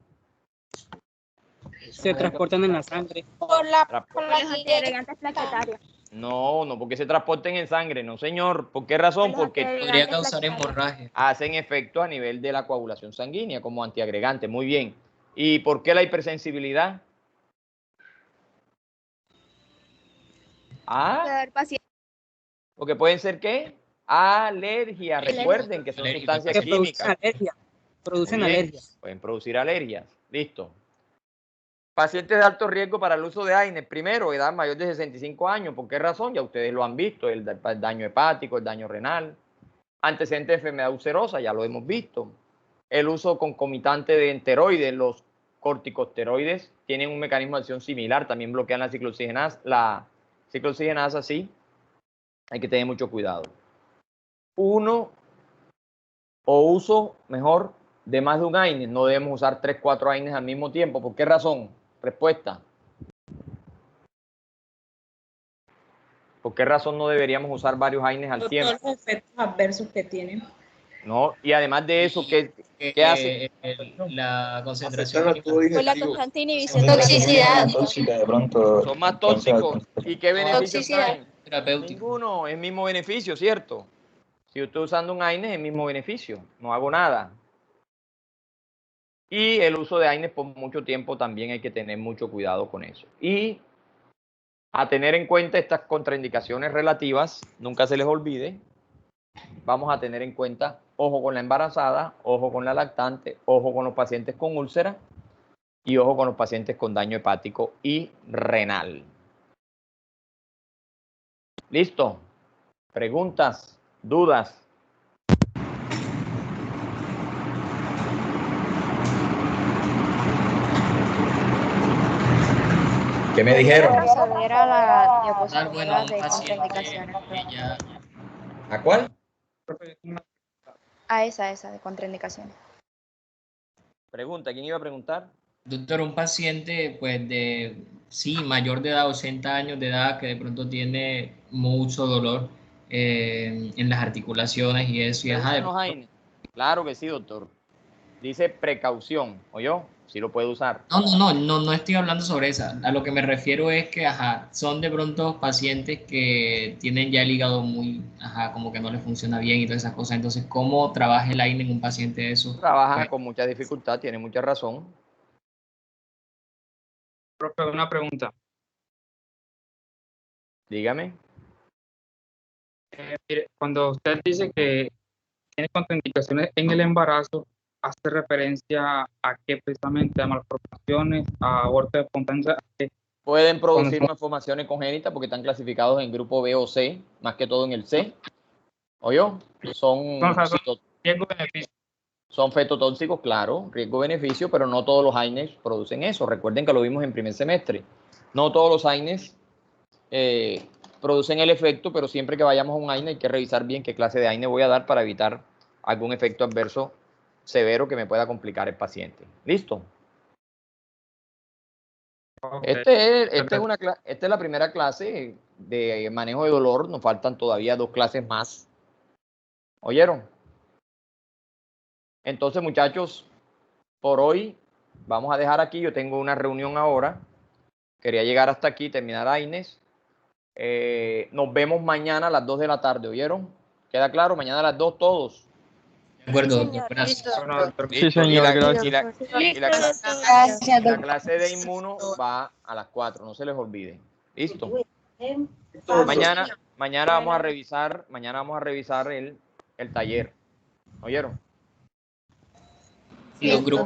Se transportan en la sangre. Por los antiagregantes plaquetarios. No, no porque se transporten en sangre, no señor. ¿Por qué razón? Porque Podría causar hemorragia. hacen efecto a nivel de la coagulación sanguínea como antiagregante. Muy bien. ¿Y por qué la hipersensibilidad? Ah, porque pueden ser ¿qué? Alergia. Recuerden que son sustancias químicas. Producen Muy bien, alergias. pueden producir alergias. Listo. Pacientes de alto riesgo para el uso de AINES. Primero, edad mayor de 65 años. ¿Por qué razón? Ya ustedes lo han visto. El daño hepático, el daño renal. Antecedentes de enfermedad ulcerosa, ya lo hemos visto. El uso concomitante de enteroides. Los corticosteroides tienen un mecanismo de acción similar. También bloquean la ciclooxigenasa, sí. Hay que tener mucho cuidado. Uso mejor de más de un AINES. No debemos usar 3, 4 AINES al mismo tiempo. ¿Por qué razón? Respuesta. ¿Por qué razón no deberíamos usar varios AINES al tiempo? Todos los efectos adversos que tienen. No, y además de eso, ¿qué hace? La concentración. Por la constante inhibición de Toxicidad. Tóxica de pronto. Son más tóxicos. ¿Y qué beneficios traen? Terapéutico. Ninguno, es el mismo beneficio, ¿cierto? Si yo estoy usando un AINES, es el mismo beneficio. No hago nada. Y el uso de AINES por mucho tiempo también hay que tener mucho cuidado con eso. Y a tener en cuenta estas contraindicaciones relativas, nunca se les olvide, vamos a tener en cuenta, ojo con la embarazada, ojo con la lactante, ojo con los pacientes con úlcera y ojo con los pacientes con daño hepático y renal. ¿Listo? ¿Preguntas? ¿Dudas? ¿Qué me dijeron? Proceder a la diapositiva Bueno, un de paciente contraindicaciones. que ya ¿A cuál? A esa de contraindicaciones. Pregunta, ¿quién iba a preguntar? Doctor, un paciente pues sí, mayor de edad, 80 años de edad, que de pronto tiene mucho dolor en las articulaciones y eso. Y ajá, Claro que sí, doctor. Dice precaución, ¿oyó? Sí lo puede usar. No estoy hablando sobre esa. A lo que me refiero es que, ajá, son de pronto pacientes que tienen ya el hígado muy, ajá, como que no le funciona bien y todas esas cosas. Entonces, ¿cómo trabaja el AINE en un paciente de eso? Trabaja Pues, con mucha dificultad, tiene mucha razón. Profe, una pregunta. Dígame. Mire, cuando usted dice que tiene contraindicaciones en el embarazo, ¿hace referencia a qué precisamente? ¿A malformaciones, a aborto espontáneo? Pueden producir malformaciones congénitas porque están clasificados en grupo B o C, más que todo en el C. ¿Oyó? Son riesgo-beneficio. Son fetotóxicos, claro, riesgo-beneficio, pero no todos los AINES producen eso. Recuerden que lo vimos en primer semestre. No todos los AINES producen el efecto, pero siempre que vayamos a un AINE hay que revisar bien qué clase de AINE voy a dar para evitar algún efecto adverso severo que me pueda complicar el paciente. ¿Listo? Okay. Esta es la primera clase de manejo de dolor. Nos faltan todavía 2 clases más. ¿Oyeron? Entonces, muchachos, por hoy vamos a dejar aquí. Yo tengo una reunión ahora. Quería llegar hasta aquí, terminar AINES. Nos vemos mañana a las 2 de la tarde, ¿oyeron? ¿Queda claro? Mañana a las 2 todos. De acuerdo, doctor. Gracias. Sí, señor, gracias. Y la clase de inmuno va a las 4, no se les olvide. ¿Listo? Mañana vamos a revisar, el taller. ¿Oyeron? Sí, los grupos.